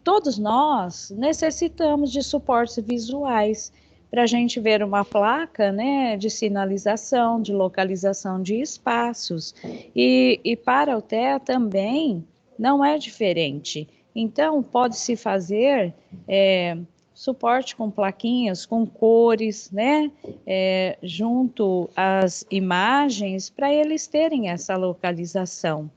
todos nós necessitamos de suportes visuais para a gente ver uma placa, né, de sinalização, de localização de espaços. E para o TEA também não é diferente. Então, pode-se fazer suporte com plaquinhas, com cores, né, junto às imagens, para eles terem essa localização.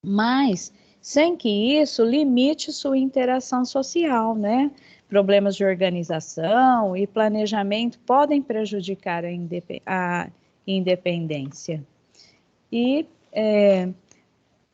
Mas, sem que isso limite sua interação social, né? Problemas de organização e planejamento podem prejudicar a independência. E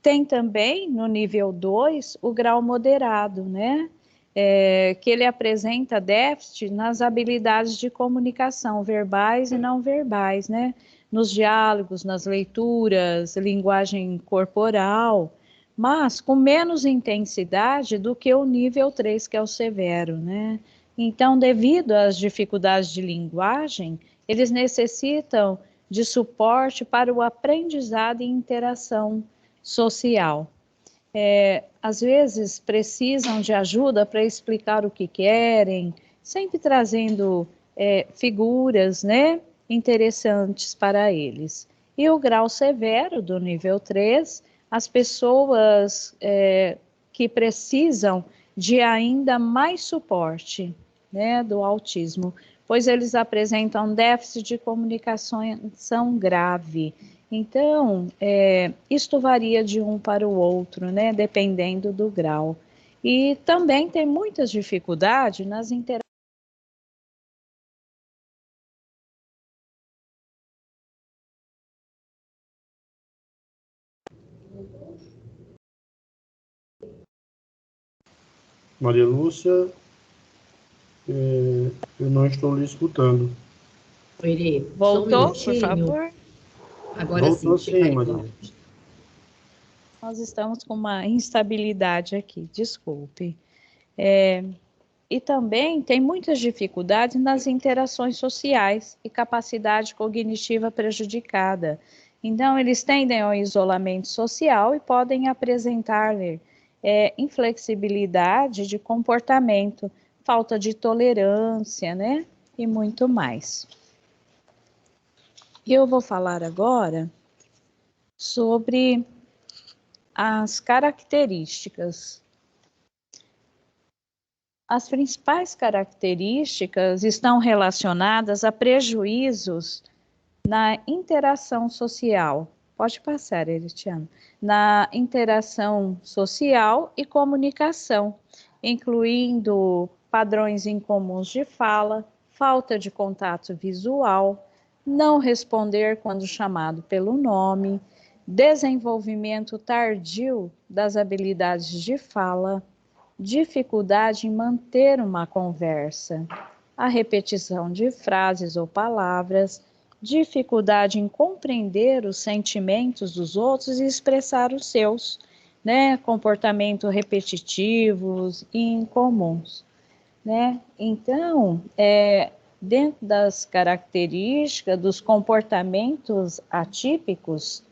tem também, no nível 2, o grau moderado, né? Que ele apresenta déficit nas habilidades de comunicação verbais e não verbais, né? Nos diálogos, nas leituras, linguagem corporal, mas com menos intensidade do que o nível 3, que é o severo, né? Então, devido às dificuldades de linguagem, eles necessitam de suporte para o aprendizado e interação social. Às vezes precisam de ajuda para explicar o que querem, sempre trazendo figuras, né, interessantes para eles. E o grau severo do nível 3, as pessoas que precisam de ainda mais suporte, né, do autismo, pois eles apresentam déficit de comunicação grave. Então, isto varia de um para o outro, né, dependendo do grau. E também tem muitas dificuldades nas interações. Maria Lúcia, eu não estou lhe escutando. Oi, voltou, por favor? Agora voltou, sim, Maria. Nós estamos com uma instabilidade aqui, desculpe. E também tem muitas dificuldades nas interações sociais e capacidade cognitiva prejudicada. Então, eles tendem ao isolamento social e podem apresentar inflexibilidade de comportamento, falta de tolerância, né? E muito mais. E eu vou falar agora sobre as características. As principais características estão relacionadas a prejuízos na interação social. Pode passar, Eritiano. Na interação social e comunicação, incluindo padrões incomuns de fala, falta de contato visual, não responder quando chamado pelo nome, desenvolvimento tardio das habilidades de fala, dificuldade em manter uma conversa, a repetição de frases ou palavras, dificuldade em compreender os sentimentos dos outros e expressar os seus, né? Comportamento repetitivos e incomuns, né? Então, dentro das características dos comportamentos atípicos,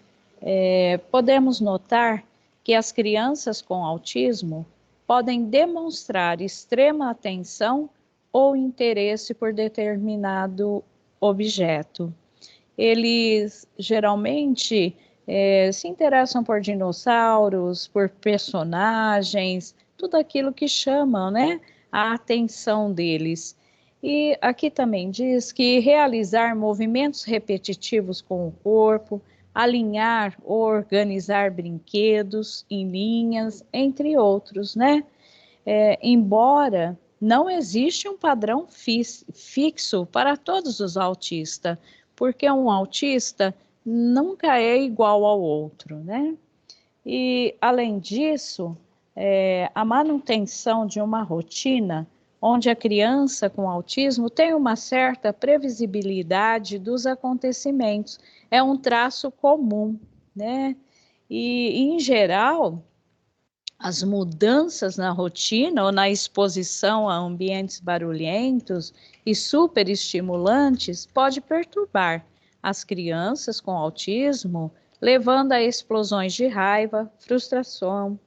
podemos notar que as crianças com autismo podem demonstrar extrema atenção ou interesse por determinado objeto. Eles geralmente se interessam por dinossauros, por personagens, tudo aquilo que chama, né, a atenção deles. E aqui também diz que realizar movimentos repetitivos com o corpo, alinhar ou organizar brinquedos em linhas, entre outros, né? Embora não existe um padrão fixo para todos os autistas, porque um autista nunca é igual ao outro, né? E, além disso, a manutenção de uma rotina onde a criança com autismo tem uma certa previsibilidade dos acontecimentos, é um traço comum, né? E, em geral, as mudanças na rotina ou na exposição a ambientes barulhentos e superestimulantes pode perturbar as crianças com autismo, levando a explosões de raiva, frustração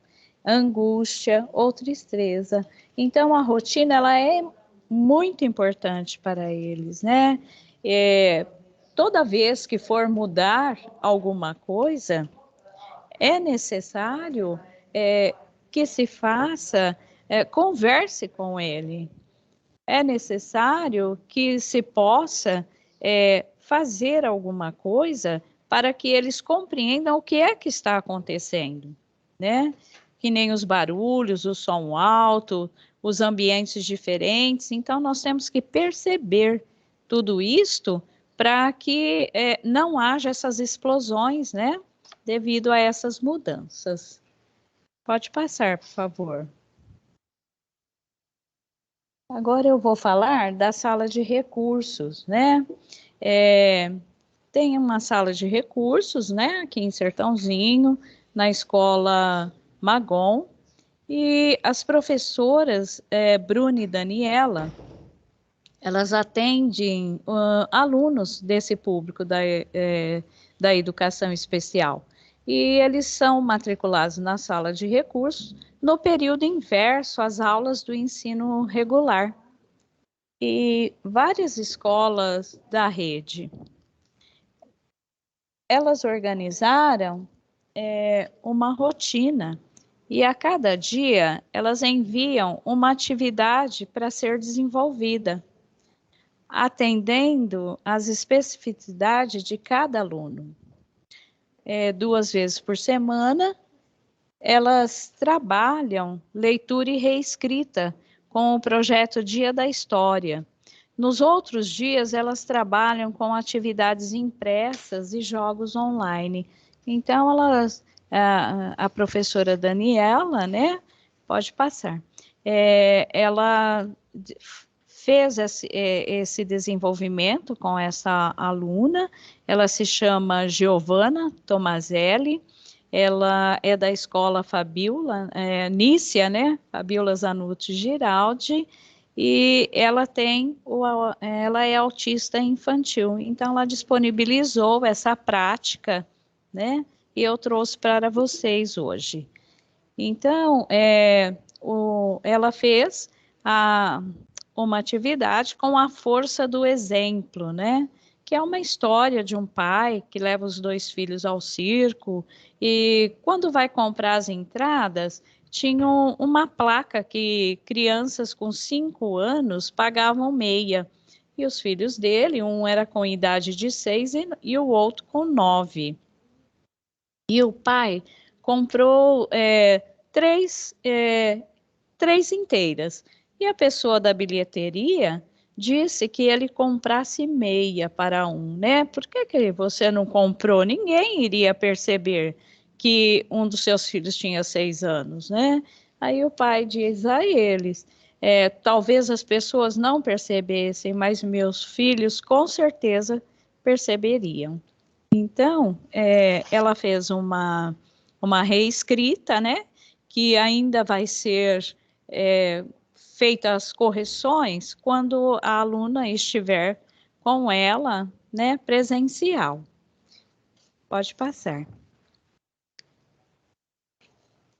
angústia ou tristeza. Então, a rotina, ela é muito importante para eles, né? Toda vez que for mudar alguma coisa, é necessário que se faça, converse com ele. É necessário que se possa fazer alguma coisa para que eles compreendam o que é que está acontecendo, né? Que nem os barulhos, o som alto, os ambientes diferentes. Então, nós temos que perceber tudo isto para que não haja essas explosões, né? Devido a essas mudanças. Pode passar, por favor. Agora eu vou falar da sala de recursos, né? Tem uma sala de recursos, né? Aqui em Sertãozinho, na escola Magon, e as professoras Bruna e Daniela, elas atendem alunos desse público da educação especial. E eles são matriculados na sala de recursos no período inverso às aulas do ensino regular. E várias escolas da rede, elas organizaram uma rotina e a cada dia elas enviam uma atividade para ser desenvolvida, atendendo às especificidades de cada aluno. 2 vezes por semana, elas trabalham leitura e reescrita com o projeto Dia da História. Nos outros dias, elas trabalham com atividades impressas e jogos online. Então, a professora Daniela, né, pode passar, ela fez esse desenvolvimento com essa aluna. Ela se chama Giovana Tomazelli, ela é da escola Fabiola, Nícia, né? Fabiola Zanucci Giraldi, e ela é autista infantil. Então, ela disponibilizou essa prática, né? E eu trouxe para vocês hoje. Então, ela fez uma atividade com a força do exemplo, né? Que é uma história de um pai que leva os 2 filhos ao circo e quando vai comprar as entradas, tinha uma placa que crianças com 5 anos pagavam meia. E os filhos dele, um era com idade de 6 e o outro com 9. E o pai comprou 3 inteiras. E a pessoa da bilheteria disse que ele comprasse meia para um, né? Por que você não comprou? Ninguém iria perceber que um dos seus filhos tinha 6 anos, né? Aí o pai diz a eles, talvez as pessoas não percebessem, mas meus filhos com certeza perceberiam. Então, ela fez uma reescrita, né? Que ainda vai ser feitas as correções quando a aluna estiver com ela, né, presencial. Pode passar.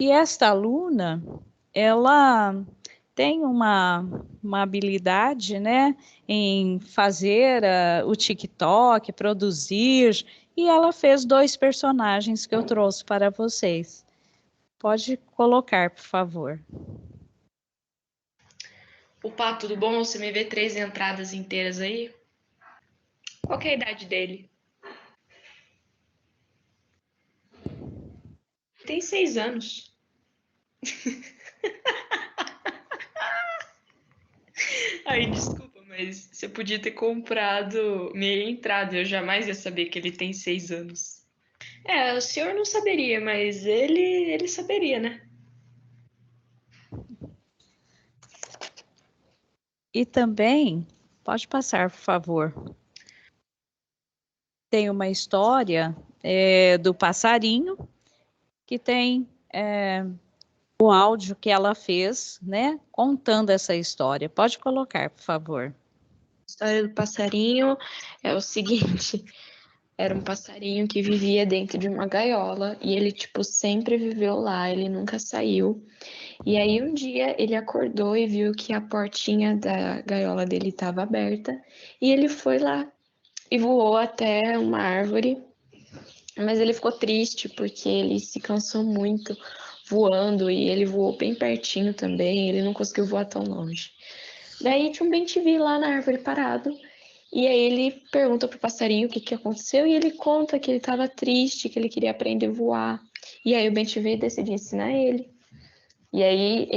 E esta aluna, ela tem uma habilidade, né, em fazer o TikTok, produzir, e ela fez 2 personagens que eu trouxe para vocês. Pode colocar, por favor. Opa, tudo bom? Você me vê 3 entradas inteiras aí? Qual que é a idade dele? Tem 6 anos. Ai, desculpa, mas você podia ter comprado meia entrada. Eu jamais ia saber que ele tem 6 anos. O senhor não saberia, mas ele saberia, né? E também, pode passar, por favor. Tem uma história do passarinho, que tem o áudio que ela fez, né, contando essa história. Pode colocar, por favor. A história do passarinho é o seguinte: era um passarinho que vivia dentro de uma gaiola e ele, tipo, sempre viveu lá, ele nunca saiu. E aí um dia ele acordou e viu que a portinha da gaiola dele estava aberta e ele foi lá e voou até uma árvore, mas ele ficou triste porque ele se cansou muito voando e ele voou bem pertinho também, ele não conseguiu voar tão longe. Daí tinha um bem-te-vi lá na árvore parado. E aí ele pergunta pro passarinho o que aconteceu e ele conta que ele estava triste, que ele queria aprender a voar. E aí o bem-te-vi decide ensinar ele. E aí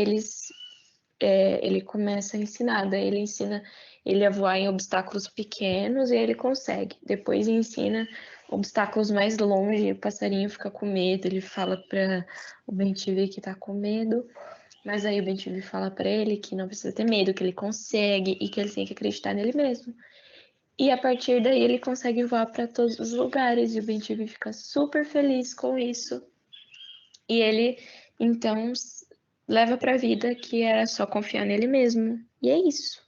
ele começa a ensinar, daí ele ensina ele a voar em obstáculos pequenos e ele consegue. Depois ensina obstáculos mais longe, o passarinho fica com medo, ele fala para o bem-te-vi que tá com medo. Mas aí o bem-te-vi fala para ele que não precisa ter medo, que ele consegue e que ele tem que acreditar nele mesmo. E a partir daí ele consegue voar para todos os lugares e o bem-te-vi fica super feliz com isso. E ele, então, leva para a vida que era só confiar nele mesmo. E é isso.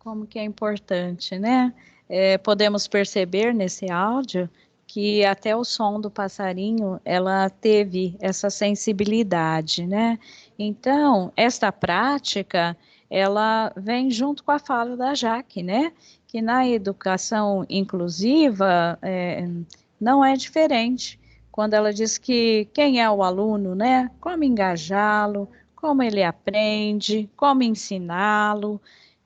Como que é importante, né? Podemos perceber nesse áudio que até o som do passarinho, ela teve essa sensibilidade, né? Então, esta prática, ela vem junto com a fala da Jaque, né? Que na educação inclusiva não é diferente. Quando ela diz que quem é o aluno, né? Como engajá-lo, como ele aprende, como ensiná-lo.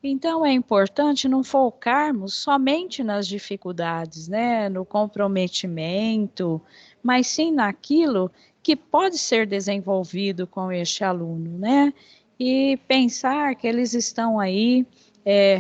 Então, é importante não focarmos somente nas dificuldades, né, no comprometimento, mas sim naquilo que pode ser desenvolvido com este aluno, né, e pensar que eles estão aí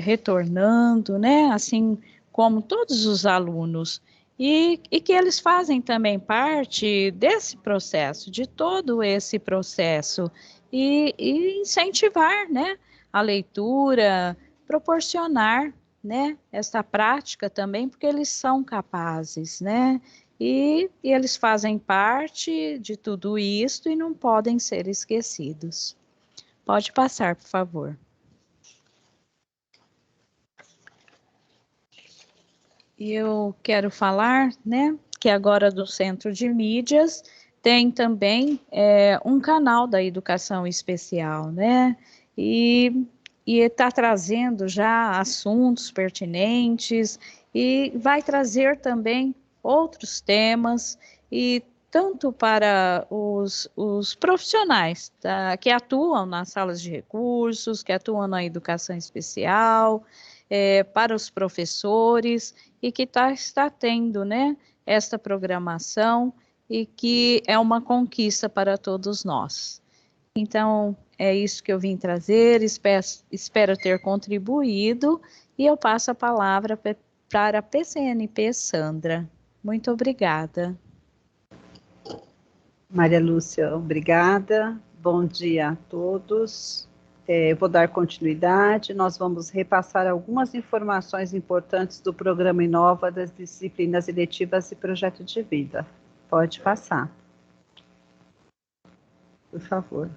retornando, né, assim como todos os alunos, e que eles fazem também parte desse processo, de todo esse processo, e incentivar, né, a leitura, proporcionar, né, essa prática também, porque eles são capazes, né, e eles fazem parte de tudo isso e não podem ser esquecidos. Pode passar, por favor. E eu quero falar, né, que agora do Centro de Mídias tem também um canal da educação especial, né, e está trazendo já assuntos pertinentes e vai trazer também outros temas, e tanto para os profissionais que atuam nas salas de recursos, que atuam na educação especial, para os professores, e que está tendo, né, esta programação, e que é uma conquista para todos nós. Então, é isso que eu vim trazer, espero ter contribuído, e eu passo a palavra para a PCNP Sandra. Muito obrigada. Maria Lúcia, obrigada. Bom dia a todos. Eu vou dar continuidade, nós vamos repassar algumas informações importantes do programa Inova das disciplinas eletivas e projeto de vida. Pode passar. Por favor.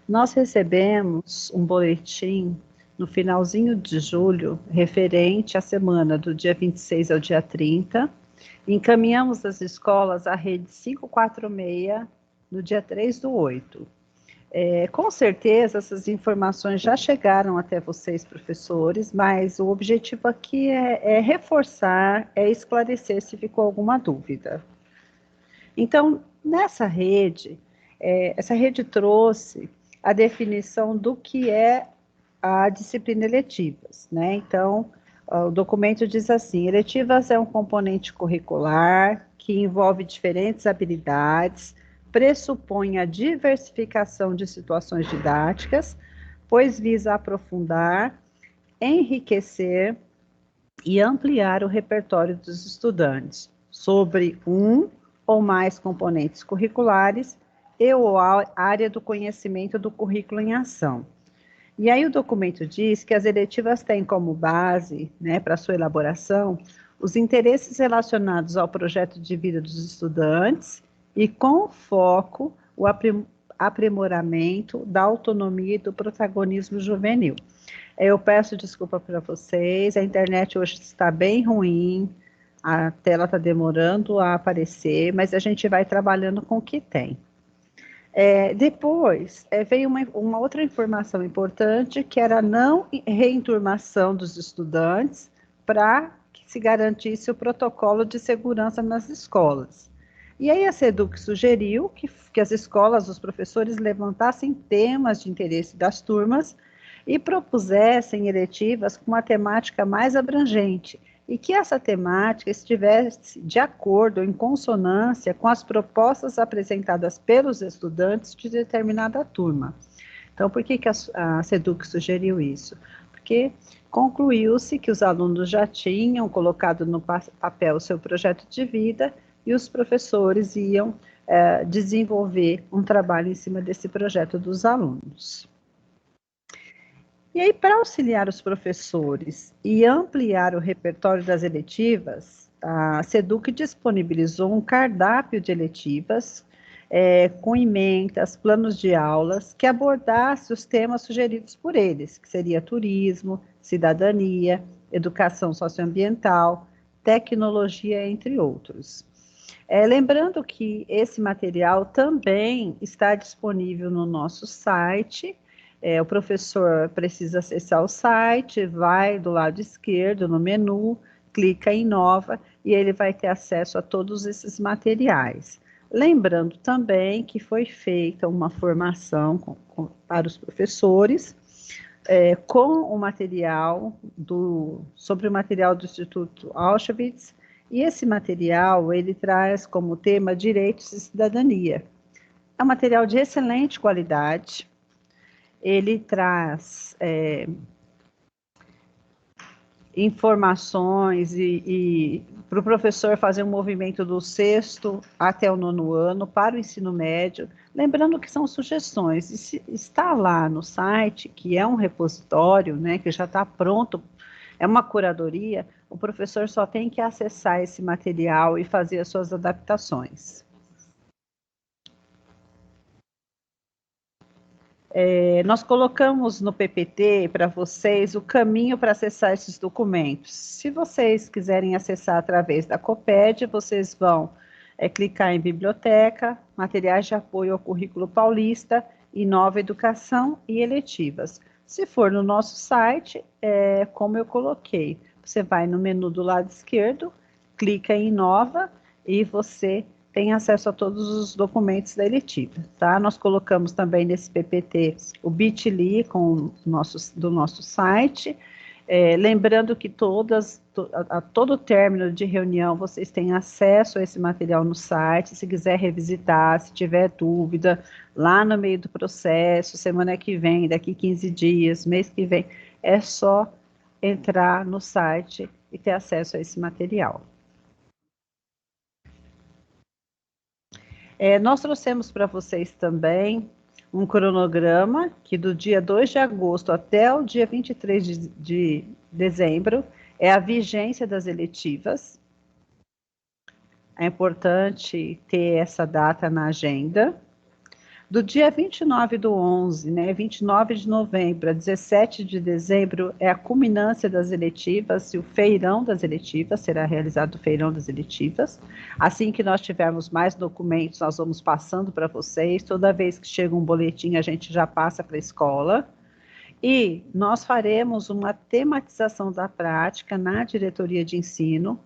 Nós recebemos um boletim no finalzinho de julho, referente à semana do dia 26 ao dia 30, encaminhamos as escolas à rede 546 no dia 3/8. Com certeza essas informações já chegaram até vocês, professores, mas o objetivo aqui é reforçar, é esclarecer se ficou alguma dúvida. Então, nessa rede, essa rede trouxe a definição do que é a disciplina eletivas, né? Então, o documento diz assim: eletivas é um componente curricular que envolve diferentes habilidades, pressupõe a diversificação de situações didáticas, pois visa aprofundar, enriquecer e ampliar o repertório dos estudantes sobre um ou mais componentes curriculares e ou a área do conhecimento do currículo em ação. E aí o documento diz que as eletivas têm como base, né, para sua elaboração, os interesses relacionados ao projeto de vida dos estudantes e com foco o aprimoramento da autonomia e do protagonismo juvenil. Eu peço desculpa para vocês, a internet hoje está bem ruim, a tela está demorando a aparecer, mas a gente vai trabalhando com o que tem. Depois, veio uma outra informação importante, que era a não reenturmação dos estudantes para que se garantisse o protocolo de segurança nas escolas. E aí a SEDUC sugeriu que as escolas, os professores levantassem temas de interesse das turmas e propusessem eletivas com uma temática mais abrangente, e que essa temática estivesse de acordo, em consonância com as propostas apresentadas pelos estudantes de determinada turma. Então, por que a SEDUC sugeriu isso? Porque concluiu-se que os alunos já tinham colocado no papel o seu projeto de vida e os professores iam desenvolver um trabalho em cima desse projeto dos alunos. E aí, para auxiliar os professores e ampliar o repertório das eletivas, a SEDUC disponibilizou um cardápio de eletivas com emendas, planos de aulas, que abordasse os temas sugeridos por eles, que seria turismo, cidadania, educação socioambiental, tecnologia, entre outros. Lembrando que esse material também está disponível no nosso site. O professor precisa acessar o site, vai do lado esquerdo no menu, clica em Nova e ele vai ter acesso a todos esses materiais. Lembrando também que foi feita uma formação para os professores com o material sobre o material do Instituto Auschwitz, e esse material ele traz como tema direitos e cidadania. É um material de excelente qualidade. Ele traz informações e para o professor fazer um movimento do 6º até o 9º ano para o ensino médio, lembrando que são sugestões, e se está lá no site, que é um repositório, né, que já está pronto, é uma curadoria, o professor só tem que acessar esse material e fazer as suas adaptações. Nós colocamos no PPT para vocês o caminho para acessar esses documentos. Se vocês quiserem acessar através da Coped, vocês vão clicar em Biblioteca, Materiais de Apoio ao Currículo Paulista, e Nova Educação e Eletivas. Se for no nosso site, como eu coloquei, você vai no menu do lado esquerdo, clica em Nova e você tem acesso a todos os documentos da eletiva, tá? Nós colocamos também nesse PPT o bit.ly do nosso site, lembrando que a todo término de reunião vocês têm acesso a esse material no site, se quiser revisitar, se tiver dúvida, lá no meio do processo, semana que vem, daqui 15 dias, mês que vem, é só entrar no site e ter acesso a esse material. Nós trouxemos para vocês também um cronograma que do dia 2 de agosto até o dia 23 de dezembro é a vigência das eletivas. É importante ter essa data na agenda. Do dia 29/11, 29 de novembro a 17 de dezembro é a culminância das eletivas e o feirão das eletivas, será realizado o feirão das eletivas. Assim que nós tivermos mais documentos, nós vamos passando para vocês. Toda vez que chega um boletim, a gente já passa para a escola. E nós faremos uma tematização da prática na diretoria de ensino.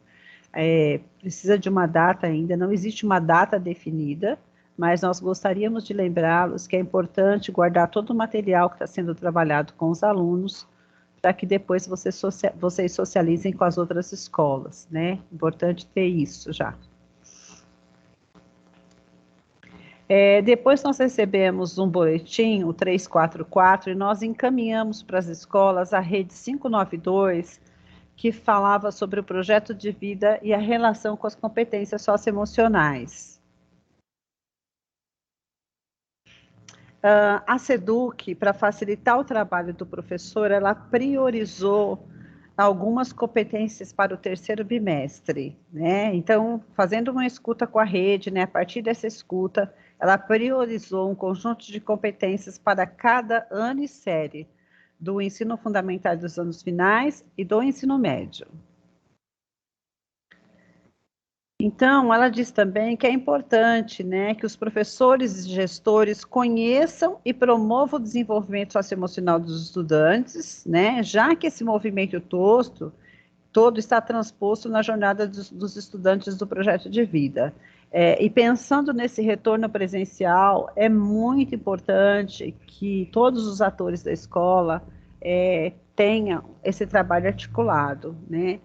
Precisa de uma data ainda, não existe uma data definida, mas nós gostaríamos de lembrá-los que é importante guardar todo o material que está sendo trabalhado com os alunos, para que depois vocês socializem com as outras escolas, né? Importante ter isso já. Depois nós recebemos um boletim, o 344, e nós encaminhamos para as escolas a rede 592, que falava sobre o projeto de vida e a relação com as competências socioemocionais. A SEDUC, para facilitar o trabalho do professor, ela priorizou algumas competências para o 3º bimestre, né? Então, fazendo uma escuta com a rede, né, a partir dessa escuta, ela priorizou um conjunto de competências para cada ano e série, do ensino fundamental dos anos finais e do ensino médio. Então, ela diz também que é importante, né, que os professores e gestores conheçam e promovam o desenvolvimento socioemocional dos estudantes, né, já que esse movimento todo está transposto na jornada dos estudantes do projeto de vida. E pensando nesse retorno presencial, é muito importante que todos os atores da escola tenham esse trabalho articulado, né,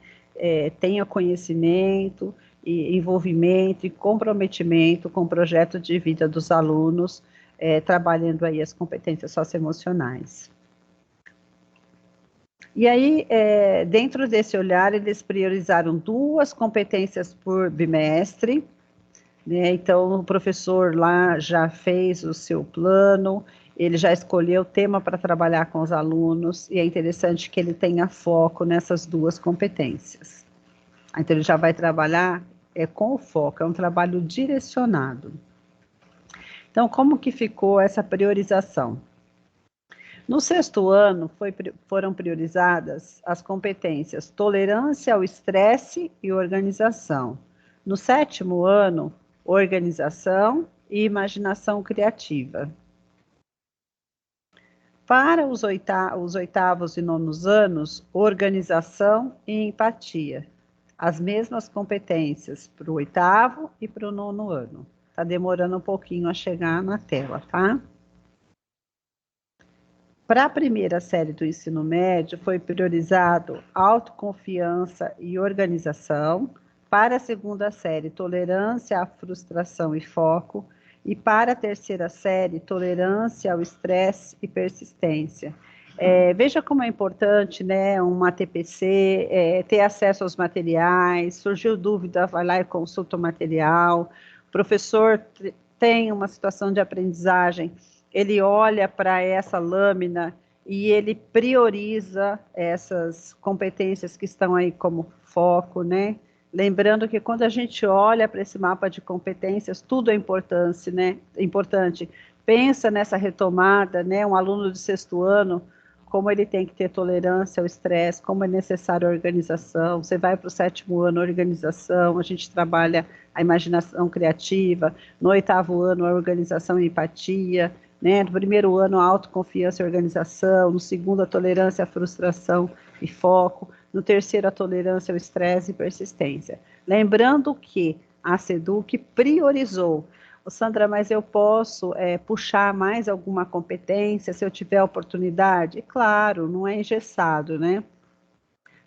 tenha conhecimento, e envolvimento e comprometimento com o projeto de vida dos alunos, trabalhando aí as competências socioemocionais. E aí, dentro desse olhar, eles priorizaram 2 competências por bimestre, né? Então, o professor lá já fez o seu plano, ele já escolheu o tema para trabalhar com os alunos, e é interessante que ele tenha foco nessas 2 competências. Então, ele já vai trabalhar com o foco, é um trabalho direcionado. Então, como que ficou essa priorização? No 6º ano, foram priorizadas as competências tolerância ao estresse e organização. No 7º ano, organização e imaginação criativa. Para os 8º e 9º anos, organização e empatia. As mesmas competências para o 8º e para o 9º ano. Está demorando um pouquinho a chegar na tela, tá? Para a primeira série do ensino médio, foi priorizado autoconfiança e organização. Para a segunda série, tolerância à frustração e foco. E para a terceira série, tolerância ao estresse e persistência. Veja como é importante, né, uma TPC, ter acesso aos materiais, surgiu dúvida, vai lá e consulta o material, o professor tem uma situação de aprendizagem, ele olha para essa lâmina e ele prioriza essas competências que estão aí como foco, né? Lembrando que quando a gente olha para esse mapa de competências, tudo é importante, né? Importante. Pensa nessa retomada, né? Um aluno de 6º ano, como ele tem que ter tolerância ao estresse, como é necessária a organização. Você vai para o 7º ano, organização, a gente trabalha a imaginação criativa, no 8º ano, a organização e empatia, né? No 1º ano, a autoconfiança e organização, no 2º, a tolerância à frustração e foco, no 3º, a tolerância ao estresse e persistência. Lembrando que a SEDUC priorizou. Sandra, mas eu posso puxar mais alguma competência se eu tiver oportunidade? Claro, não é engessado, né?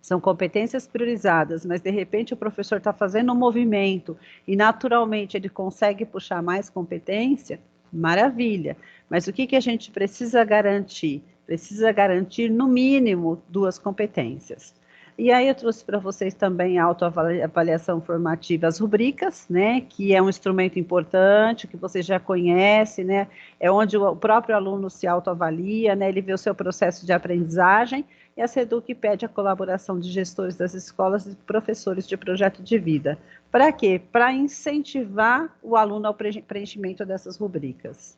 São competências priorizadas, mas de repente o professor está fazendo um movimento e naturalmente ele consegue puxar mais competência, maravilha. Mas o que a gente precisa garantir? Precisa garantir no mínimo 2 competências. E aí eu trouxe para vocês também a autoavaliação formativa, as rubricas, né, que é um instrumento importante, que vocês já conhecem, né, é onde o próprio aluno se autoavalia, né, ele vê o seu processo de aprendizagem, e a SEDUC pede a colaboração de gestores das escolas e professores de projeto de vida. Para quê? Para incentivar o aluno ao preenchimento dessas rubricas.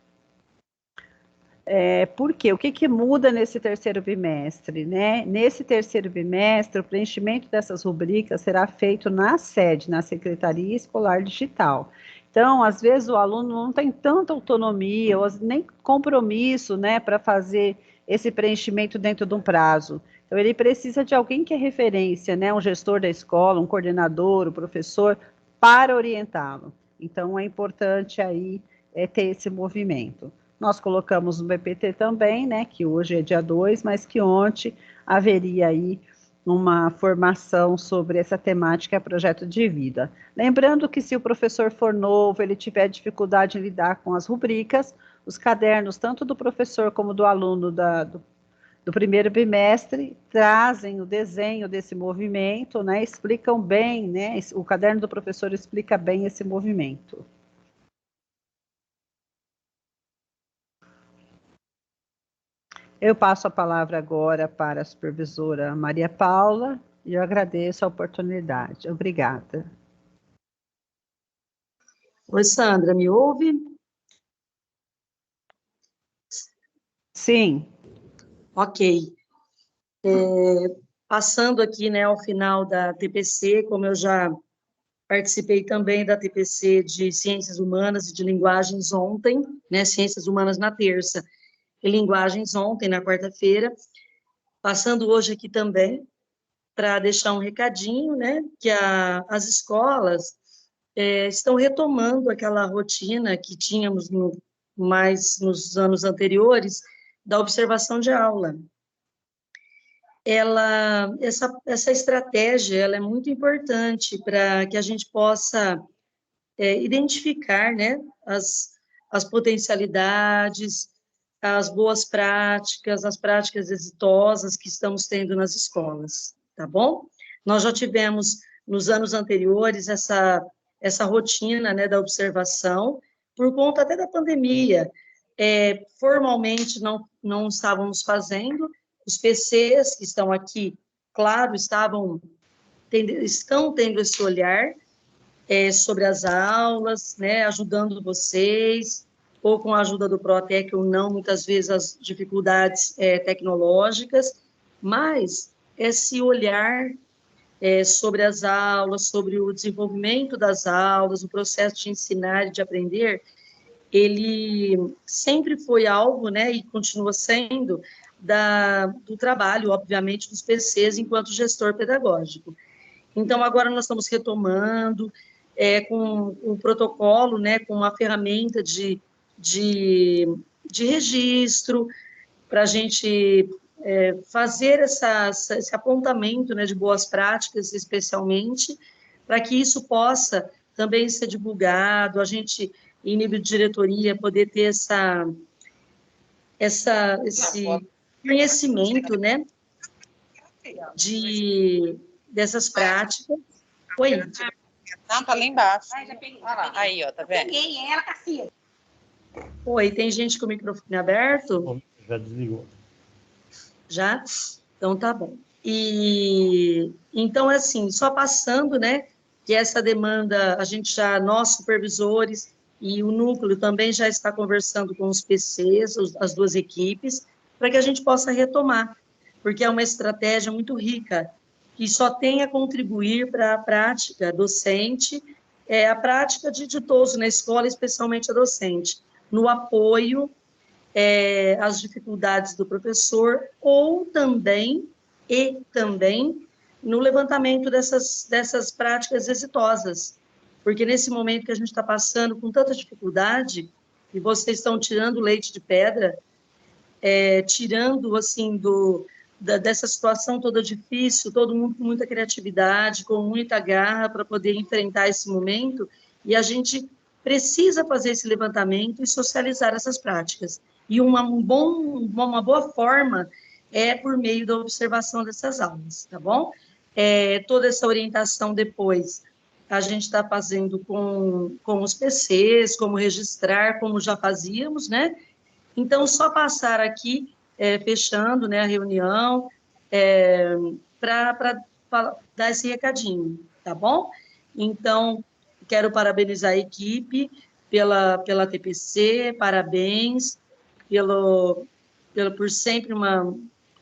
Por quê? O que muda nesse 3º bimestre, né? Nesse 3º bimestre, o preenchimento dessas rubricas será feito na sede, na Secretaria Escolar Digital. Então, às vezes o aluno não tem tanta autonomia, ou nem compromisso, né, para fazer esse preenchimento dentro de um prazo. Então, ele precisa de alguém que é referência, né, um gestor da escola, um coordenador, um professor, para orientá-lo. Então, é importante aí ter esse movimento. Nós colocamos no BPT também, né, que hoje é dia 2, mas que ontem haveria aí uma formação sobre essa temática projeto de vida. Lembrando que se o professor for novo, ele tiver dificuldade em lidar com as rubricas, os cadernos, tanto do professor como do aluno do 1º bimestre, trazem o desenho desse movimento, né, explicam bem, né, o caderno do professor explica bem esse movimento. Eu passo a palavra agora para a supervisora Maria Paula e eu agradeço a oportunidade. Obrigada. Oi, Sandra, me ouve? Sim. Ok. Passando aqui, né, ao final da TPC, como eu já participei também da TPC de Ciências Humanas e de Linguagens ontem, né, Ciências Humanas na terça e Linguagens ontem, na quarta-feira, passando hoje aqui também, para deixar um recadinho, né, que as escolas estão retomando aquela rotina que tínhamos mais nos anos anteriores, da observação de aula. Essa estratégia ela é muito importante para que a gente possa identificar, né, as potencialidades, as boas práticas, as práticas exitosas que estamos tendo nas escolas, tá bom? Nós já tivemos, nos anos anteriores, essa rotina, né, da observação, por conta até da pandemia. Formalmente não estávamos fazendo, os PCs que estão aqui, claro, estão tendo esse olhar sobre as aulas, né, ajudando vocês, ou com a ajuda do Protec ou não, muitas vezes as dificuldades tecnológicas, mas esse olhar sobre as aulas, sobre o desenvolvimento das aulas, o processo de ensinar e de aprender, ele sempre foi algo, né, e continua sendo, do trabalho, obviamente, dos PCs enquanto gestor pedagógico. Então, agora nós estamos retomando com um protocolo, né, com uma ferramenta de registro, para a gente fazer esse apontamento, né, de boas práticas, especialmente, para que isso possa também ser divulgado, a gente, em nível de diretoria, poder ter esse conhecimento, né, dessas práticas. Oi. Não, tá lá embaixo. Olha lá. Aí, ó, tá vendo? Peguei ela, Cassia. Oi, tem gente com o microfone aberto? Já desligou. Já? Então, tá bom. E, então, assim, só passando, né, que essa demanda, nós, supervisores, e o núcleo também já está conversando com os PCs, as duas equipes, para que a gente possa retomar, porque é uma estratégia muito rica, que só tem a contribuir para a prática docente, a prática de todos na escola, especialmente a docente, no apoio às dificuldades do professor, ou também no levantamento dessas práticas exitosas, porque nesse momento que a gente está passando com tanta dificuldade, e vocês estão tirando leite de pedra, tirando, assim, dessa situação toda difícil, todo mundo com muita criatividade, com muita garra para poder enfrentar esse momento, e a gente precisa fazer esse levantamento e socializar essas práticas. E uma boa forma por meio da observação dessas aulas, tá bom? Toda essa orientação depois a gente está fazendo com os PCs, como registrar, como já fazíamos, né? Então, só passar aqui, fechando, né, a reunião, para dar esse recadinho, tá bom? Então, quero parabenizar a equipe pela TPC, parabéns, por sempre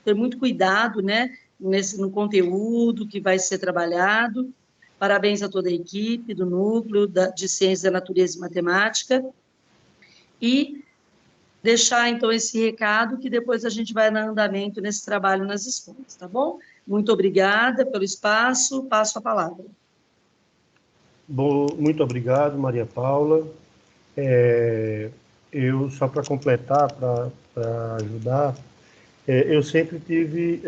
ter muito cuidado, né, no conteúdo que vai ser trabalhado. Parabéns a toda a equipe do Núcleo de Ciências da Natureza e Matemática. E deixar, então, esse recado, que depois a gente vai no andamento nesse trabalho nas escolas, tá bom? Muito obrigada pelo espaço, passo a palavra. Bom, muito obrigado, Maria Paula. Eu, só para completar, para ajudar, eu sempre tive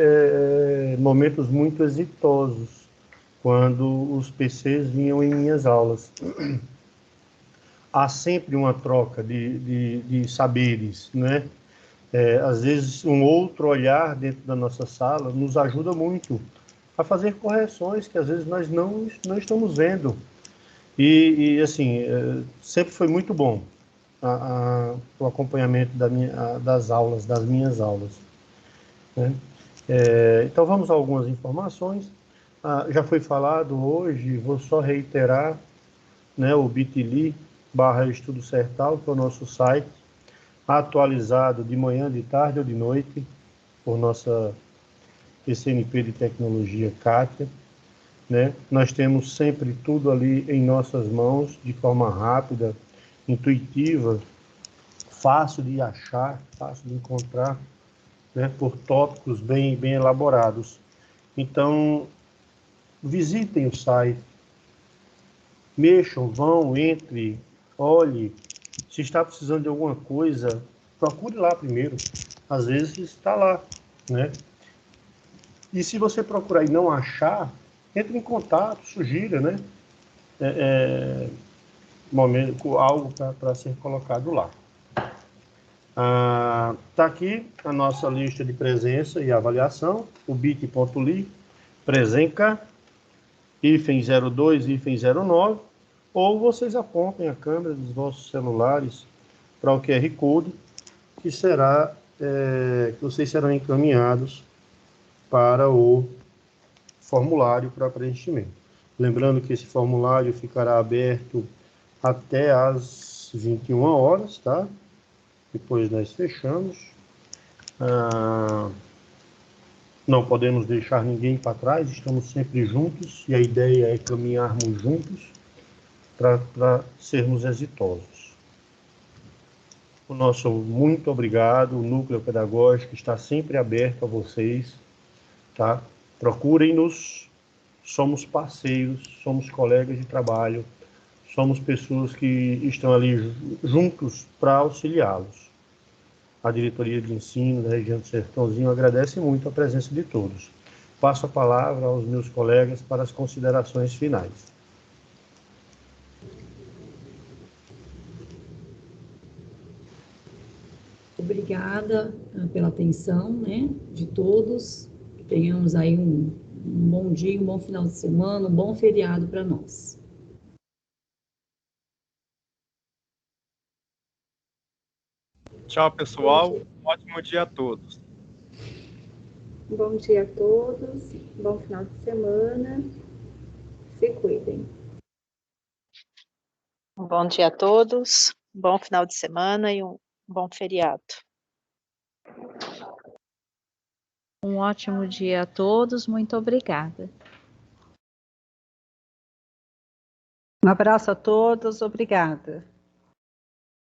momentos muito exitosos quando os PCs vinham em minhas aulas. Há sempre uma troca de saberes, né? Às vezes, um outro olhar dentro da nossa sala nos ajuda muito a fazer correções que, às vezes, nós não estamos vendo. E assim, sempre foi muito bom o acompanhamento das minhas aulas, né? Então, vamos a algumas informações. Já foi falado hoje, vou só reiterar, né, o bit.ly/Estudo Sertal, que é o nosso site, atualizado de manhã, de tarde ou de noite, por nossa PCNP de Tecnologia Kátia, né? Nós temos sempre tudo ali em nossas mãos, de forma rápida, intuitiva, fácil de achar, fácil de encontrar, né? Por tópicos bem elaborados. Então, visitem o site, mexam, vão, entre, olhe. Se está precisando de alguma coisa, procure lá primeiro. Às vezes está lá, né? E se você procurar e não achar, entre em contato, sugira, né? Algo para ser colocado lá. Está aqui a nossa lista de presença e avaliação, o bit.ly, presenca, hífen 02, hífen 09, ou vocês apontem a câmera dos vossos celulares para o QR Code, que vocês serão encaminhados para o formulário para preenchimento. Lembrando que esse formulário ficará aberto até às 21 horas, tá? Depois nós fechamos. Não podemos deixar ninguém para trás, estamos sempre juntos e a ideia é caminharmos juntos para sermos exitosos. O nosso muito obrigado, o Núcleo Pedagógico está sempre aberto a vocês, tá? Procurem-nos, somos parceiros, somos colegas de trabalho, somos pessoas que estão ali juntos para auxiliá-los. A Diretoria de Ensino da região do Sertãozinho agradece muito a presença de todos. Passo a palavra aos meus colegas para as considerações finais. Obrigada pela atenção, né, de todos. Que tenhamos aí um bom dia, um bom final de semana, um bom feriado para nós. Tchau, pessoal. Um ótimo dia a todos. Bom dia a todos. Bom final de semana. Se cuidem. Bom dia a todos. Bom final de semana e um bom feriado. Um ótimo dia a todos. Muito obrigada. Um abraço a todos. Obrigada.